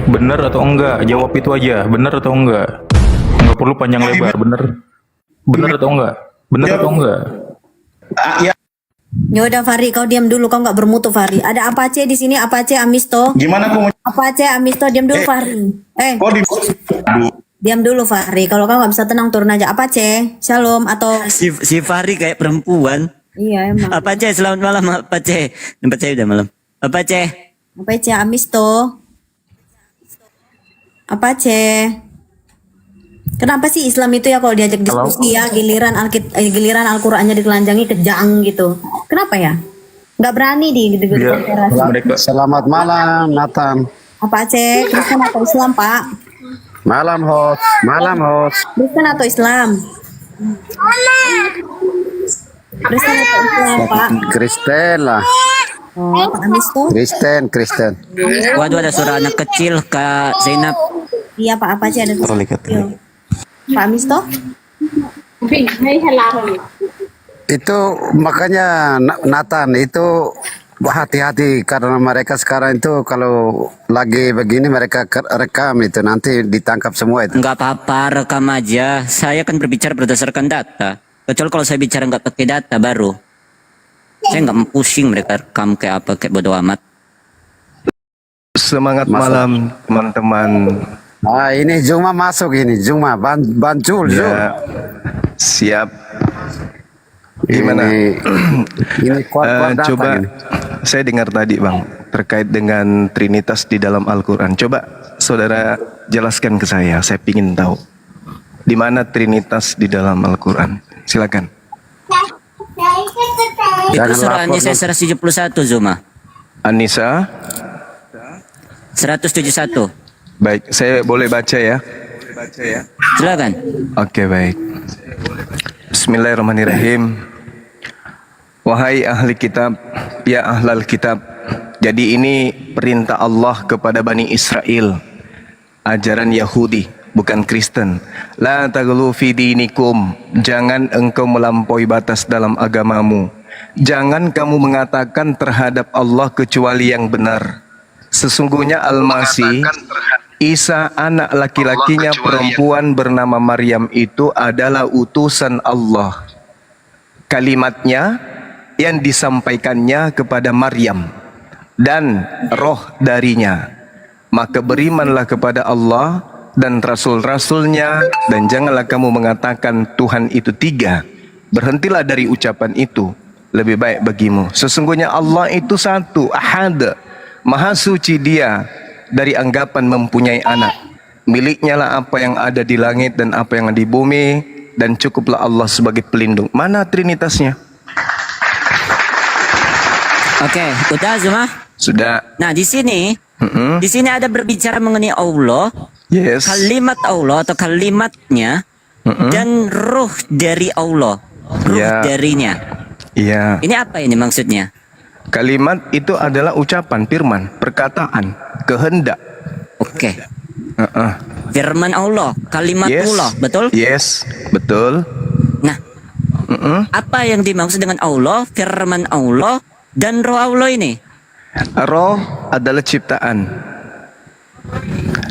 Bener atau enggak? Jawab itu aja. Bener atau enggak? Enggak perlu panjang lebar. Bener. Bener atau enggak? Bener atau enggak? Ya, Ya udah Fahri, kau diam dulu, kau nggak bermutu Fahri. Ada Apache di sini, Apache Amisto. gimana aku mau Apache Amisto, diam dulu Fahri. kok di Diam dulu Fahri. Kalau kau nggak bisa tenang turun aja. Apache, Shalom atau Si Fahri kayak perempuan. iya emang. Apa Ce? Selamat malam Apa Ce? Apa Ce udah malam. Apa Ce? Apache Amisto. Apache. Kenapa sih Islam itu ya kalau diajak diskusi ya giliran Al-Qur'annya ditelanjangi kejang gitu. Kenapa ya? Nggak berani di Biar konfederasi. mereka Selamat malam, Nathan. Apache, Kristen atau Islam, Pak? Malam, host. Malam, host. Kristen atau Islam? Kristen atau Islam, Pak? Kristen lah. Oh, Pak Amisto? Kristen. Waduh ada suara anak kecil Kak Zainab. Iya, Pak Apache ada. Iya. Pak Amisto? Itu makanya Nathan itu hati-hati karena mereka sekarang itu kalau lagi begini mereka rekam itu nanti ditangkap semua itu. Enggak apa-apa, rekam aja. Saya kan berbicara berdasarkan data. Kecuali kalau saya bicara nggak pakai data baru. Saya nggak mau pusing mereka rekam kayak apa, kayak bodo amat. Semangat malam teman-teman. Ah ini Juma masuk ini Juma Bancul Jum. Ya, siap. Gimana? Ini kuat data Coba ini. saya dengar tadi Bang terkait dengan Trinitas di dalam Al-Quran. Coba saudara jelaskan ke saya pingin tahu di mana Trinitas di dalam Al-Quran. Silakan. Itu Jangan surah lapor, An-Nisa 171 Zuma. Anissa, 171. baik, saya boleh baca ya? Silakan. Oke, baik. Bismillahirrahmanirrahim. Wahai ahli kitab, ya ahlal kitab. Jadi ini perintah Allah kepada Bani Israel. Ajaran Yahudi, bukan Kristen. La taghlu fi dinikum. Jangan engkau melampaui batas dalam agamamu. Jangan kamu mengatakan terhadap Allah kecuali yang benar. Sesungguhnya Al-Masih, Isa anak laki-lakinya perempuan bernama Maryam itu adalah utusan Allah. Kalimatnya yang disampaikannya kepada Maryam dan roh darinya. Maka berimanlah kepada Allah dan rasul-rasulnya dan janganlah kamu mengatakan Tuhan itu tiga. Berhentilah dari ucapan itu, lebih baik bagimu. Sesungguhnya Allah itu satu, ahad, maha suci dia dari anggapan mempunyai anak. Miliknya lah apa yang ada di langit dan apa yang ada di bumi, dan cukuplah Allah sebagai pelindung. Mana trinitasnya? Oke, udah Zuma. Sudah. Nah di sini ada berbicara mengenai Allah, Yes. kalimat Allah atau kalimatnya dan ruh dari Allah, ruh Ya. darinya. Iya. Ini apa ini maksudnya? Kalimat itu adalah ucapan, firman, perkataan, kehendak. Oke. Firman Allah, kalimatullah, betul? Yes, betul. Nah, apa yang dimaksud dengan Allah, firman Allah, dan roh Allah ini? Roh adalah ciptaan.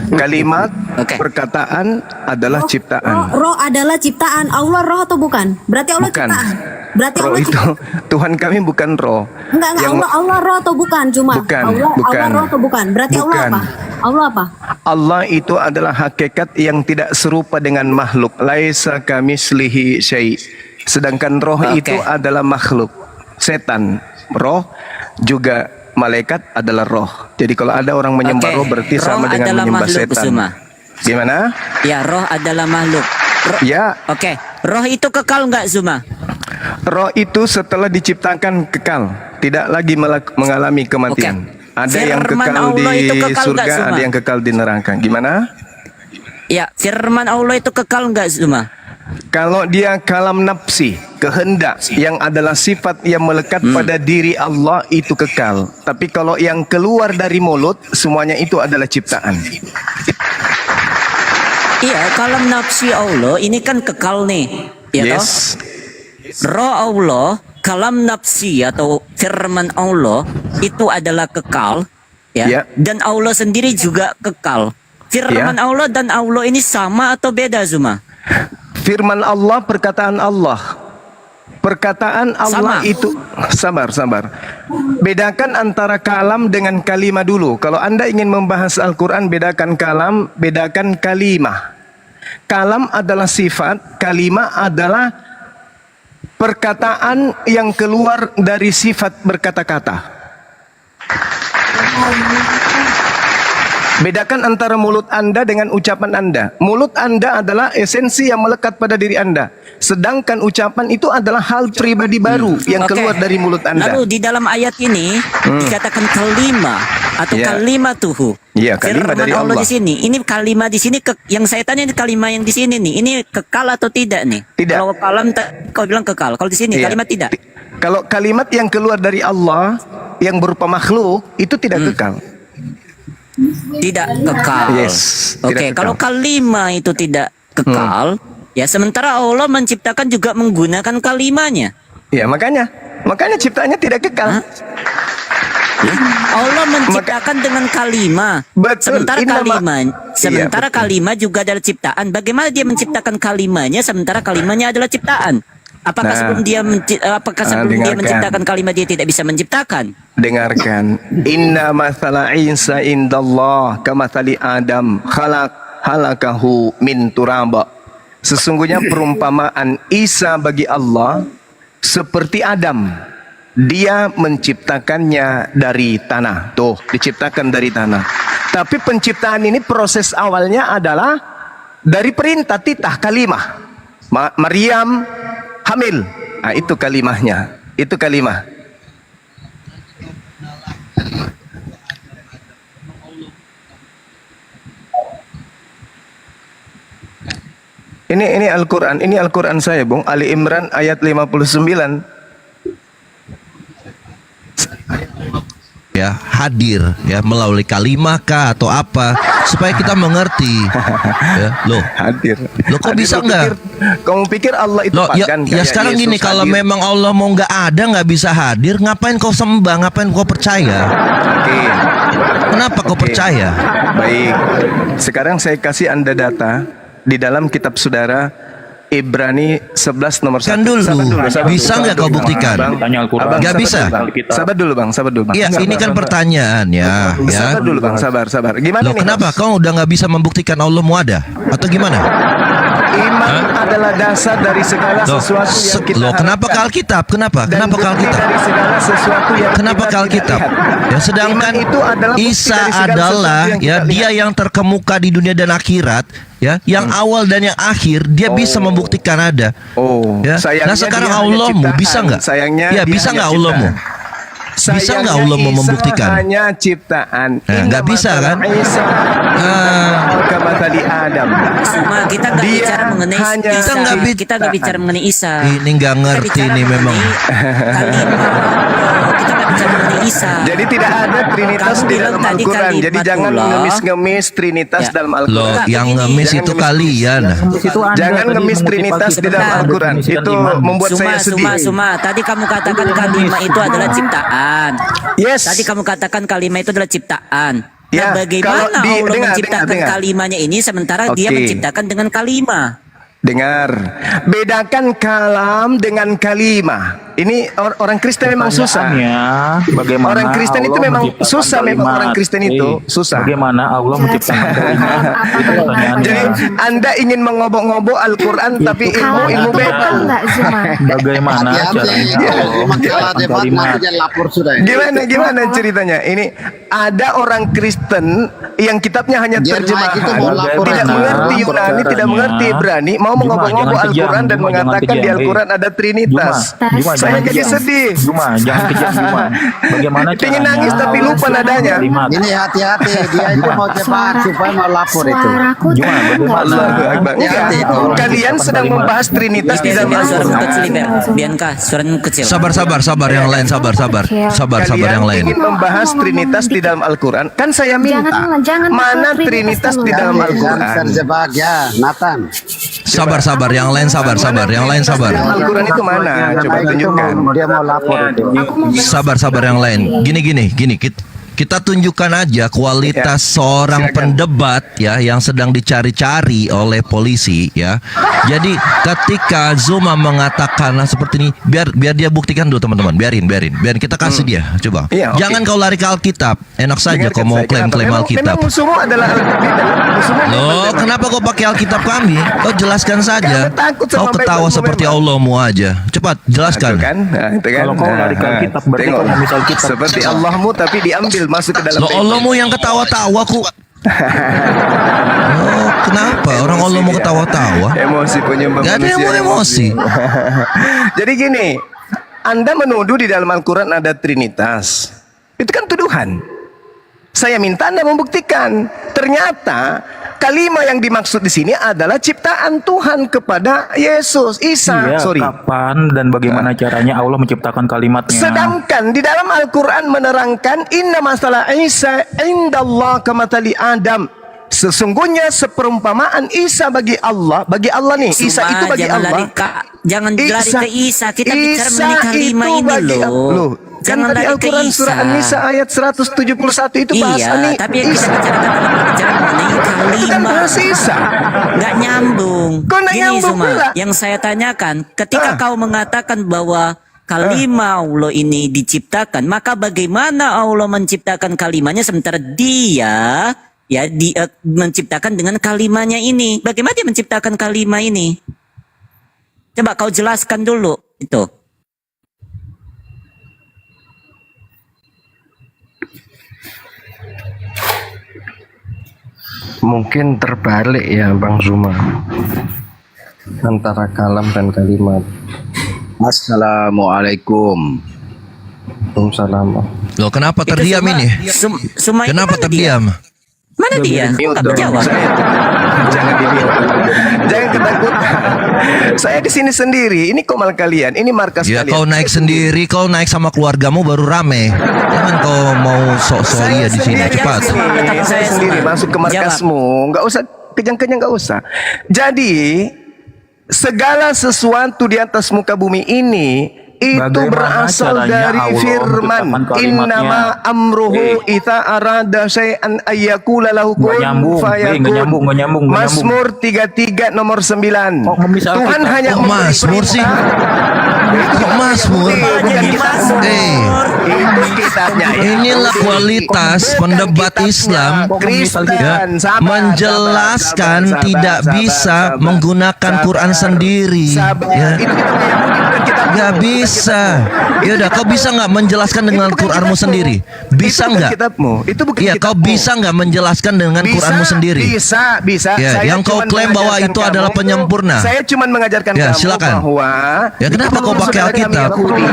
Kalimat, Oke. perkataan adalah ciptaan. Roh adalah ciptaan. Allah roh atau bukan? Berarti Allah Bukan. ciptaan. Berarti Roh Allah itu Tuhan kami bukan roh. Enggak, Yang Allah roh atau bukan? Cuma Bukan, Allah bukan. roh atau bukan? Berarti Allah Bukan. apa? Allah apa? Allah itu adalah hakikat yang tidak serupa dengan makhluk. Laisa kamislihi syai'. Sedangkan roh Oke. itu adalah makhluk. Setan, roh juga malaikat adalah roh. Jadi kalau ada orang menyembah Oke. roh berarti Roh sama dengan adalah menyembah makhluk, setan. Kusuma. Gimana? Ya, roh adalah makhluk. Ya, Oke, roh itu kekal nggak Zuma? roh itu setelah diciptakan kekal, tidak lagi mengalami kematian. Oke. Ada yang Firman kekal Allah di itu kekal nggak, surga, Zuma? ada yang kekal di neraka. Gimana? Ya, firman Allah itu kekal nggak Zuma? Kalau dia kalam nafsi, kehendak yang adalah sifat yang melekat pada diri Allah itu kekal. Tapi kalau yang keluar dari mulut semuanya itu adalah ciptaan. Iya, kalam nafsi Allah ini kan kekal nih. Ya toh? Yes. Roh Allah, kalam nafsi atau firman Allah itu adalah kekal. ya. Dan Allah sendiri juga kekal. Firman Allah dan Allah ini sama atau beda, Zuma? Firman Allah, perkataan Allah. Perkataan Allah Sama. itu sabar. Bedakan antara kalam dengan kalimah dulu. Kalau Anda ingin membahas Al-Qur'an, bedakan kalam, bedakan kalimah. Kalam adalah sifat, kalimah adalah perkataan yang keluar dari sifat berkata-kata. Bedakan antara mulut Anda dengan ucapan Anda. Mulut Anda adalah esensi yang melekat pada diri Anda. Sedangkan ucapan itu adalah hal pribadi baru yang Oke. keluar dari mulut Anda. Lalu di dalam ayat ini dikatakan kalima atau Ya. kalimatuhu. Iya, kalimah Firman dari Allah Allah. di sini. Ini kalimah di sini yang saya tanya ini kalimah yang di sini nih. Ini kekal atau tidak nih? Tidak. Kalau kalam kau bilang kekal. Kalau di sini Iya. kalimat tidak. Kalau kalimat yang keluar dari Allah yang berupa makhluk itu tidak kekal. Tidak kekal. Yes, Oke, tidak kekal. kalau kalimah itu tidak kekal, ya sementara Allah menciptakan juga menggunakan kalimahnya. Ya, makanya ciptaannya tidak kekal. Allah menciptakan dengan kalimah. Betul. Sementara Iya, kalimah juga adalah ciptaan. Bagaimana dia menciptakan kalimahnya sementara kalimahnya adalah ciptaan? Apakah Nah, sebelum dia dengarkan. menciptakan kalimat dia tidak bisa menciptakan? Dengarkan. Inna mathala Isa indallah kamathali Adam halakahu min turaba. Sesungguhnya perumpamaan Isa bagi Allah seperti Adam. Dia menciptakannya dari tanah. Tuh, diciptakan dari tanah. Tapi penciptaan ini proses awalnya adalah dari perintah titah kalimah. Maryam hamil. Nah, itu kalimahnya. Itu kalimah. Ini Al-Qur'an, ini Al-Qur'an saya, Bung. Ali Imran ayat 59. Ya, hadir ya melalui kalimah kah atau apa supaya kita mengerti. Ya, loh. Hadir. Loh, kok Hadir, bisa lu nggak? Kamu pikir Allah itu Loh, ya, pagan? ya Kayak sekarang Yesus gini, kalau hadir? memang Allah mau nggak ada, nggak bisa hadir, ngapain kau sembah, ngapain kau percaya? Oke. Kenapa kau Oke. percaya? Baik. Sekarang saya kasih Anda data di dalam kitab saudara Ibrani 11 nomor 1. Kan dulu. Bisa nggak kau buktikan? Tanya Al-Quran. Nggak bisa. Sabar dulu, Bang. Iya, ini kan pertanyaan ya. Sabar dulu, Bang. Sabar. Gimana Loh, nih? kenapa kau udah nggak bisa membuktikan Allah mau ada? Atau gimana? Iman adalah dasar dari segala Loh, sesuatu yang kita loh, kenapa ke harapkan. Alkitab? Kenapa? Dan Kenapa ke bukti Alkitab? dari segala sesuatu yang Kenapa kita ke Alkitab? tidak lihat. Ya, sedangkan Iman itu adalah bukti Isa dari segala adalah sesuatu yang ya kita dia lihat. yang terkemuka di dunia dan akhirat, ya, yang awal dan yang akhir, dia bisa membuktikan ada. Oh, Ya. sayangnya Nah, sekarang dia hanya Allahmu ciptaan. bisa nggak? Sayangnya Ya, dia bisa hanya nggak Allahmu? ciptaan. Bisa nggak Sayangnya Allah mau Isa membuktikan? hanya ciptaan. Nah, nggak bisa, kan? Isa kamathali Adam. Cuma kita nggak Dia bicara mengenai hanya Isa. Kita nggak ciptaan. bicara mengenai Isa. Ini nggak Kita ngerti bicara nih memang. mengenai kalimah. Kita nggak bicara mengenai Isa. Jadi tidak ada Trinitas Kamu di bilang dalam tadi Al-Quran. Jadi jangan kalimatullah. ngemis-ngemis Trinitas Ya. dalam Loh, Al-Quran. Enggak, yang begini. ngemis Jangan itu ngemis. kalian. Jangan ngemis Trinitas di dalam Al-Quran. Itu membuat saya sedih. Suma. Tadi kamu katakan kalimah itu adalah ciptaan. Yes. Tadi kamu katakan kalimah itu adalah ciptaan. Ya, Nah, bagaimana kalau Allah dengar, menciptakan dengar. kalimahnya ini sementara dia Oke. menciptakan dengan kalimah? Dengar, bedakan kalam dengan kalimah. Ini orang Kristen memang susah. Bagaimana Orang Kristen itu Allah memang menciptakan susah, memang orang Kristen itu susah. Bagaimana Allah menciptakan kalimat? Itu pertanyaannya. Jadi Anda ingin mengobok-ngobok Al-Quran tapi ilmu beda. Bagaimana caranya Allah menciptakan kalimat? lapor sudah. Gimana ceritanya? Ini ada orang Kristen yang kitabnya hanya Dia naik terjemahan, itu mau lapor. tidak Bagaimana mengerti Yunani, perkaranya? tidak mengerti Ibrani, mau Juma, mengobok-ngobok jangan kejam. Al-Quran dan Juma, jangan mengatakan di kejam. Al-Quran ada Trinitas. Juma, Saya jangan jadi kejam. sedih. Juma, jangan kejam Juma. Bagaimana Pengen caranya nangis tapi Allah lupa nadanya. kalimat? Ini hati-hati, dia itu mau cepat supaya mau lapor itu. Suaraku Juma, bagaimana? Allahu Akbar. Hati-hati Enggak. itu. Kalian sedang membahas Trinitas di dalam Biar suaramu Al-Quran. kecil, Bianca, suaramu kecil. Sabar yang lain, sabar Kalian yang lain. ingin membahas Trinitas di dalam Al-Quran. Kan saya minta, Jangan mana Trinitas Trinitas di dulu. dalam Jangan Al-Quran? terjebak ya, Nathan. Sabar yang lain sabar, yang lain sabar. Al-Quran itu mana? Coba tunjukkan. Dia mau lapor itu. Sabar yang lain. Gini. Kita tunjukkan aja kualitas Ya, seorang silakan. pendebat ya yang sedang dicari-cari oleh polisi ya. Jadi ketika Zuma mengatakan seperti ini, biar dia buktikan dulu teman-teman. Biarin kita kasih dia. Coba. Iya, oke. Jangan kau lari ke Alkitab. Enak saja Dengarkan kau mau saya, klaim-klaim kenapa? Alkitab. Memang musuhmu adalah musuhmu. Loh, kenapa kau pakai Alkitab kami? Kau jelaskan saja. Kamu takut sama Kau ketawa Bible-mu seperti memang. Allahmu aja. Cepat jelaskan. Itu kan? Nah, itu kan? Kalau kau lari ke Nah, Alkitab, berarti tengok. kau mengambil Alkitab. Seperti Allahmu tapi diambil masuk ke dalam Loh, Bible. Allahmu yang ketawa-tawa ku. Oh, kenapa orang Allah mau dia. ketawa-tawa? Emosi penyembah Gak ada yang mau emosi. Jadi gini, Anda menuduh di dalam Al-Quran ada Trinitas. Itu kan tuduhan. Saya minta Anda membuktikan. Ternyata kalimat yang dimaksud di sini adalah ciptaan Tuhan kepada Yesus, Isa. Iya, Sorry. kapan dan bagaimana caranya Allah menciptakan kalimatnya? Sedangkan di dalam Al-Quran menerangkan inna masalah Isa indallah kamatali Adam. Sesungguhnya seperumpamaan Isa bagi Allah nih. Isa Suma, itu bagi jangan Allah. jangan lari ke Isa. Kita bicara mengenai kalimat itu ini bagi loh. Kan Jangan tadi lari ke Al-Quran Isa. surah An-Nisa ayat 171 itu bahas Iya, tapi yang kita bicarakan adalah bicara mengenai Itu kan kalimat. bahas Isa. Nggak nyambung. Kok nggak Gini nyambung Zuma, pula? yang saya tanyakan, ketika Ah. kau mengatakan bahwa kalimat Allah ini diciptakan, maka bagaimana Allah menciptakan kalimatnya sementara dia menciptakan dengan kalimatnya ini? Bagaimana dia menciptakan kalimat ini? Coba kau jelaskan dulu itu. Mungkin terbalik ya Bang Zuma antara kalam dan kalimat. Assalamualaikum. Waalaikumsalam. Loh, kenapa Itu terdiam Suma- ini? Suma ini Kenapa mana dia? terdiam? Mana dia? Mute Nggak dong. menjawab. Jangan jangan ketakutan. Saya di sini sendiri. Ini komal kalian. Ini markas Ya kalian. kau naik sendiri, kau naik sama keluargamu baru rame. Jangan kau mau sok-sok iya di sini. sendiri, Cepat. Saya Saya sendiri Suma. masuk ke markasmu. Nggak usah kejang-kejang, nggak usah. Jadi segala sesuatu di atas muka bumi ini itu Bagaimana berasal caranya dari Allah firman menciptakan kalimatnya? innama amruhu ita arada syai'an ayyakula lahu kun Nggak nyambung, fayakun. nggak nyambung. Mazmur 33 nomor 9. Kok memisahkan Tuhan kita? hanya Kok memberi Mazmur sih? perintah. Kok Mazmur? Bukan Jadi kitabmu. Mazmur. Itu kitabnya ya. Inilah kualitas Bukan pendebat kitabnya. Islam Kristen, ya, sabar, menjelaskan sabar, tidak sabar, bisa sabar, menggunakan sabar, Quran sendiri. Sabar. Ya. Itu kitabnya Yahudi, bukan kitabmu. Gak Bukan bisa. kitabmu. Ya udah, kau bisa nggak menjelaskan dengan Itu bukan Quranmu kitabmu. sendiri? Bisa Itu bukan nggak? kitabmu. Itu bukan Iya, kau kitabmu. bisa nggak menjelaskan dengan Quranmu sendiri? Bisa. Ya, Saya yang kau cuman klaim bahwa mengajarkan itu adalah kamu- penyempurna. Saya cuma mengajarkan Ya, kamu silakan. bahwa Ya, kenapa kau pakai saudara kami Alkitab? Yahudi,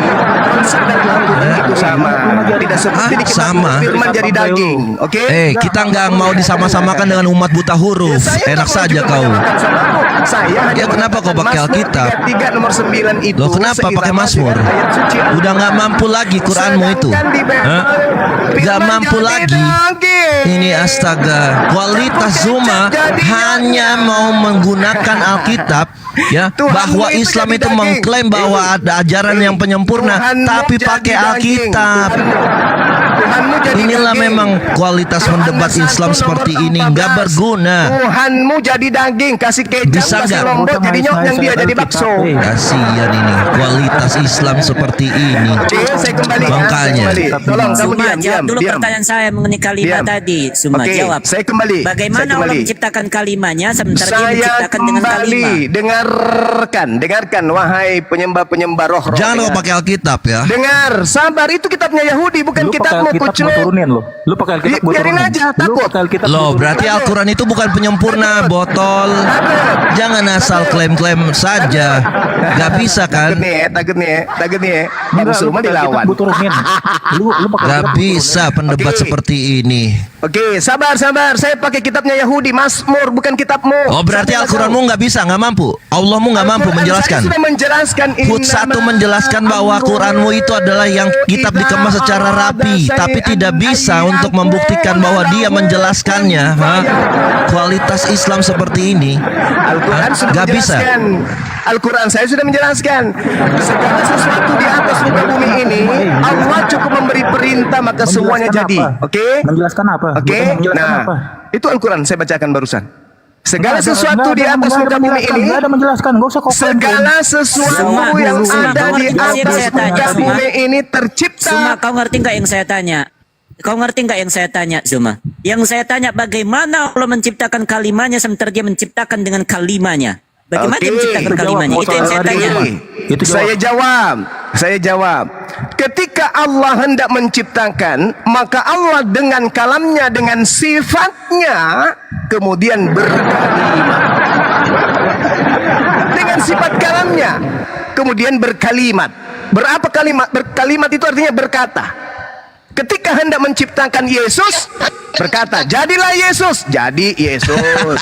konsep dari Al-Quran itu sama. Tidak seperti kita sama. firman jadi daging. Oke? Kita nggak mau disama-samakan dengan umat buta huruf. Saya Enak nggak mau saja juga kau. menyamakan samamu. Saya hanya Ya, kenapa kau pakai Mazmur Alkitab? 33 nomor 9 itu. Loh, kenapa pakai seirama Mazmur? dengan ayat suci Al-Quran. Udah nggak mampu lagi Quranmu itu. Sedangkan di Bible, Hah? Nggak firman mampu jadi lagi. daging. Ini astaga, kualitas Zuma hanya mau menggunakan Alkitab ya, Tuhanmu bahwa itu Islam jadi itu daging. mengklaim bahwa ada ajaran yang penyempurna, Tuhanmu tapi jadi pakai daging. Alkitab. Tuhanmu jadi Inilah daging. memang kualitas mendebat Yohanes Islam 1 seperti nomor ini, 14. nggak berguna. Tuhanmu jadi daging, kasih kecap, Bisa kasih nggak? lombok, jadi nyoknyang dia jadi bakso. Kasihan ini kualitas Islam seperti ini. Oke, saya kembali. Makanya. Saya kembali. Tolong kamu Suma, diam. jawab dulu pertanyaan saya mengenai kalimat Diam. tadi. Suma, Oke, jawab. saya kembali. Bagaimana Saya Allah kembali. menciptakan kalimatnya sementara dia Saya menciptakan dengan kembali. kalimat? Dengarkan wahai penyembah-penyembah roh-roh. Jangan kau Dengar. pakai Alkitab ya. Dengar, sabar, itu kitabnya Yahudi, bukan Lu pakai kitabmu, Alkitab kucuk. mau turunin lo. Lu pakai Alkitab mau Biarin turunin. aja, Lu takut. pakai Alkitab Loh, mau turunin. berarti Al-Quran itu bukan penyempurna, botol. Jangan asal klaim-klaim saja. Gak bisa kan? Takut nih. Yang Enggak, lu semua pakai dilawan. Alkitab mau turunin. Lu pakai Gak Alkitab mau bisa pendebat Oke. seperti ini. Oke, sabar. Saya pakai kitabnya Yahudi, Mazmur, bukan kitabmu. Oh, berarti Saya Al-Quranmu nggak bisa, nggak mampu. Allahmu nggak mampu Al-Quran menjelaskan. Saya sudah menjelaskan. Hud 1 menjelaskan bahwa Quranmu itu adalah yang kitab dikemas secara rapi, tapi tidak bisa untuk membuktikan bahwa dia menjelaskannya. Kualitas Islam seperti ini, Al-Quran sudah nggak bisa. menjelaskan. Al-Quran saya sudah menjelaskan. Segala sesuatu di atas muka bumi ini, Allah cukup memberi perintah maka semuanya jadi. Oke? Menjelaskan apa? Oke? Menjelaskan Nah, apa? itu Al-Quran saya bacakan barusan. Segala Nggak ada- sesuatu nggak ada- di atas nggak ada muka bumi menjelaskan, ini, nggak ada menjelaskan, nggak usah kau klaim. segala sesuatu Zuma, yang Zuma, ada kau di ngerti nggak yang atas saya tanya, muka Zuma? bumi ini tercipta. Zuma, kau ngerti nggak yang saya tanya? Kau ngerti nggak yang saya tanya, Zuma? Yang saya tanya bagaimana Allah menciptakan kalimanya sementara dia menciptakan dengan kalimanya? Bagaimana dia Oke, menciptakan itu kalimanya? jawab, Itu yang saya soal tanya. hari ini. Itu jawab. Saya jawab. Ketika Allah hendak menciptakan, maka Allah dengan kalamnya, dengan sifatnya, kemudian berkalimat. Dengan sifat kalamnya, kemudian berkalimat. Berapa kalimat? Berkalimat itu artinya berkata. Ketika hendak menciptakan Yesus, berkata, jadilah Yesus, jadi Yesus.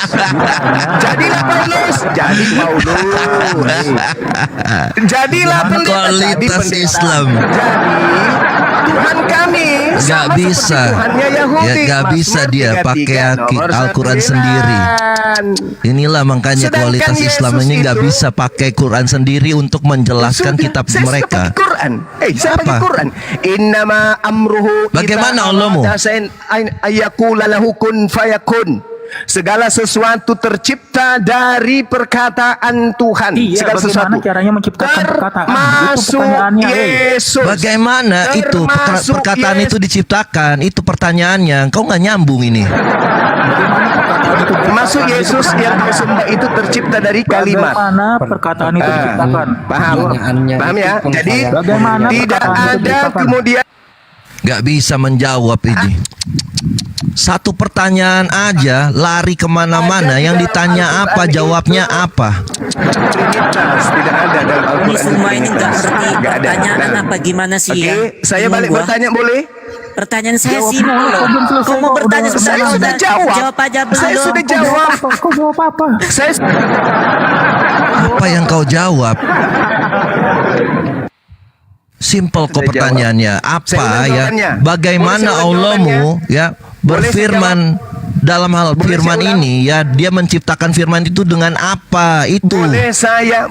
Jadilah Paulus, jadi Paulus. Jadilah pendeta, jadi Kualitas pendeta. Islam. Jadi Tuhan kami Nggak sama bisa. seperti Tuhannya Yahudi. Ya, nggak bisa Mazmur dia 33 pakai nomor Al-Quran 9. sendiri. Inilah makanya Sedangkan kualitas Islam Yesus ini nggak itu- bisa pakai Quran sendiri untuk menjelaskan Sudah, kitab saya mereka. Sudah pakai Quran. Saya Apa? pakai Quran. Innama amruhu Bagaimana Allahmu? Ayakula lahu kun fayakun. Segala sesuatu tercipta dari perkataan Tuhan. Iya, Segala bagaimana sesuatu. caranya menciptakan perkataan? Itu Termasuk pertanyaannya, Yesus. Bagaimana itu Termasuk perkataan itu Yesus. diciptakan? Itu pertanyaannya. Kau nggak nyambung ini. Termasuk Yesus yang kau sembah itu tercipta dari kalimat. Bagaimana perkataan itu diciptakan? Paham? Paham ya? Jadi Bagaimana tidak perkataan itu ada diciptakan? kemudian Nggak bisa menjawab ini. Satu pertanyaan aja lari kemana-mana. Yang ditanya apa, jawabnya apa. Trinitas tidak ada dalam Ini Al-Quran. semua ini nggak Trinitas. ngerti Nggak ada. pertanyaan Nah. apa gimana sih Oke, ya? saya Bingung balik gua. bertanya boleh? Pertanyaan saya Jawab, simpel kau loh. belum selesai, Kau mau kau bertanya udah- saya sudah jawab. Jawab aja belum. Saya sudah jawab. Kau jawab apa? Saya Apa yang kau jawab? Simple kok Saya jawab. pertanyaannya. Saya Apa ulang ya? jawabannya. Bagaimana Boleh saya ulang Allahmu ya berfirman dalam hal Boleh firman saya ulang? ini ya, dia menciptakan firman itu dengan apa? Itu. boleh saya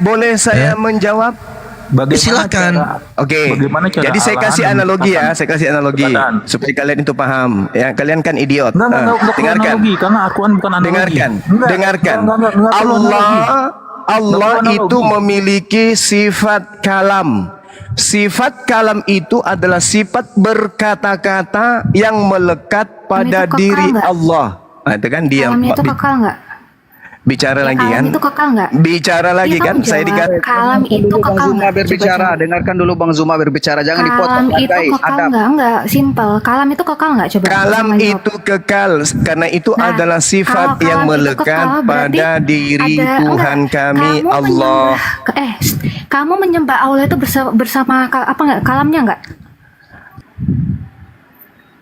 Ya. menjawab? Bagaimana Silakan. cara- Oke. Bagaimana cara Jadi saya Allah kasih analogi ya, menciptakan saya kasih analogi perkataan? supaya kalian itu paham. Ya, kalian kan idiot. Enggak perlu Dengarkan. analogi karena Al-Quran bukan analogi. Dengarkan, Enggak, dengarkan. enggak perlu analogi. Allah Nggak perlu itu analogi. memiliki sifat kalam. Sifat kalam itu adalah sifat berkata-kata yang melekat pada Itu kekal diri nggak? Allah. Nah, itu kan dia Kalamnya itu kekal nggak? bicara Ya, lagi kalam kan? itu kekal nggak? Bicara lagi Iya, kan? kamu Saya jawab. dikatakan Kalam itu Dulu Bang kekal Zuma nggak? berbicara, Coba jawab. dengarkan dulu Bang Zuma berbicara, jangan dipotong. Kalam itu Hargai kekal adab. nggak? Simple. Kalam itu kekal nggak? Coba. kalam Zuma jawab. itu kekal karena itu Nah, adalah sifat kalau yang kalam itu melekat kekal, berarti pada diri ada- Tuhan enggak, kami kamu Allah. Kamu menyembah Allah itu bersama apa nggak? Kalamnya nggak?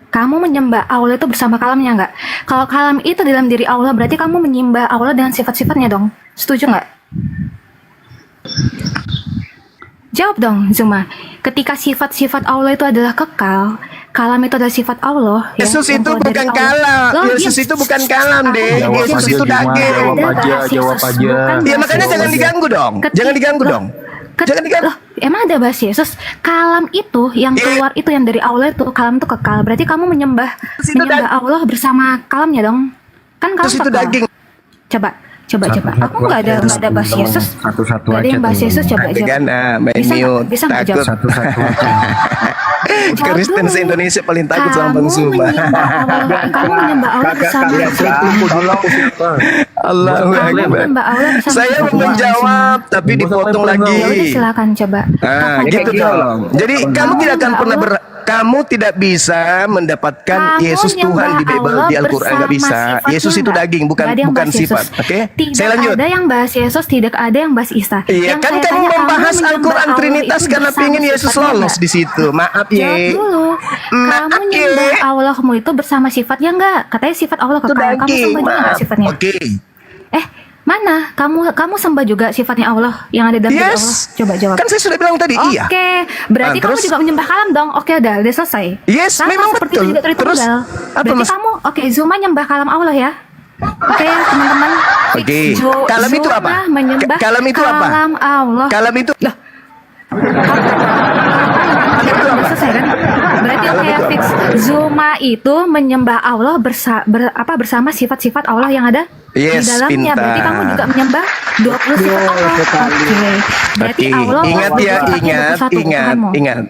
Kamu menyembah Allah itu bersama kalamnya nggak? Kalau kalam itu dalam diri Allah, berarti kamu menyembah Allah dengan sifat-sifatnya dong. Setuju nggak? Jawab dong, Zuma. Ketika sifat-sifat Allah itu adalah kekal, kalam itu adalah sifat Allah. ya, Yesus yang itu keluar dari bukan Allah. kalam. Loh, Yesus dia- itu bukan kalam, deh. Jawab Yesus aja, itu Zuma. daging. Jawab Ada aja, bahas jawab Yesus, aja. bukan Ya bahas makanya Yesus. jangan diganggu dong. Jangan diganggu dong. Jangan diganggu. Loh, emang ada bahas Yesus? Kalam itu yang Iya. keluar itu yang dari Allah itu, kalam itu kekal. Berarti kamu menyembah Terus itu Allah bersama kalamnya dong. Kan kalam Terus itu kekal. daging. Coba. Aku nggak ada bahas Yesus. Satu-satu Nggak ada aja yang bahas tuh. Yesus. Coba Nanti jawab. kan main Bisa nggak? mute. Bisa nggak Takut. jawab? Satu-satu aja. Jawab Kristen dulu. se-Indonesia paling takut sama Bang Zuma. Kamu menyembah Allah bersama Allahu Kamu Akbar. menyembah Allah bersama Saya mau Tuhan. menjawab tapi dipotong Ya udah lagi. silakan coba. Ah, Apa gitu jawab? dong. Jadi kamu tidak akan pernah kamu tidak bisa mendapatkan Kamu Yesus Tuhan di nyembah Bible, Allah di Al-Quran nggak bersama bisa. sifatnya Yesus itu nggak? daging, bukan Nggak ada yang bukan bahas sifat. Yesus. Oke? Tidak Saya lanjut. ada yang bahas Yesus, tidak ada yang bahas Isa. Iya, Yang kan saya kamu tanya, membahas menyembah Al-Quran Allah Trinitas itu karena bersama pengen Yesus sifatnya lolos nggak? di situ. Maaf Jawab ye. dulu. Kamu nyembah Allahmu itu bersama sifatnya enggak? Katanya sifat Allah Itu kekal. Kamu daging. sembah juga nggak Maaf. sifatnya? Oke. Mana? Kamu sembah juga sifatnya Allah yang ada dalam diri Allah? Yes. Coba jawab. Kan saya sudah bilang tadi iya. Oke, berarti Ah, kamu terus? juga menyembah kalam dong. Oke, udah selesai. Yes, Sama memang seperti betul. itu juga Tritunggal. Terus, apa Berarti mas- kamu, oke, Zuma nyembah kalam Allah ya? Oke, teman-teman. Fix. Oke. Kalam itu apa? Zuma menyembah Kalam itu apa? kalam Allah. Kalam itu Loh. Udah selesai kan? Berarti oke, fix. Zuma itu menyembah Allah bersama sifat-sifat Allah yang ada Yes, di dalamnya. Berarti pintar. kamu juga menyembah 20 sifat Allah. Oke. Berarti Oke. Allah Ingat ya, ingat.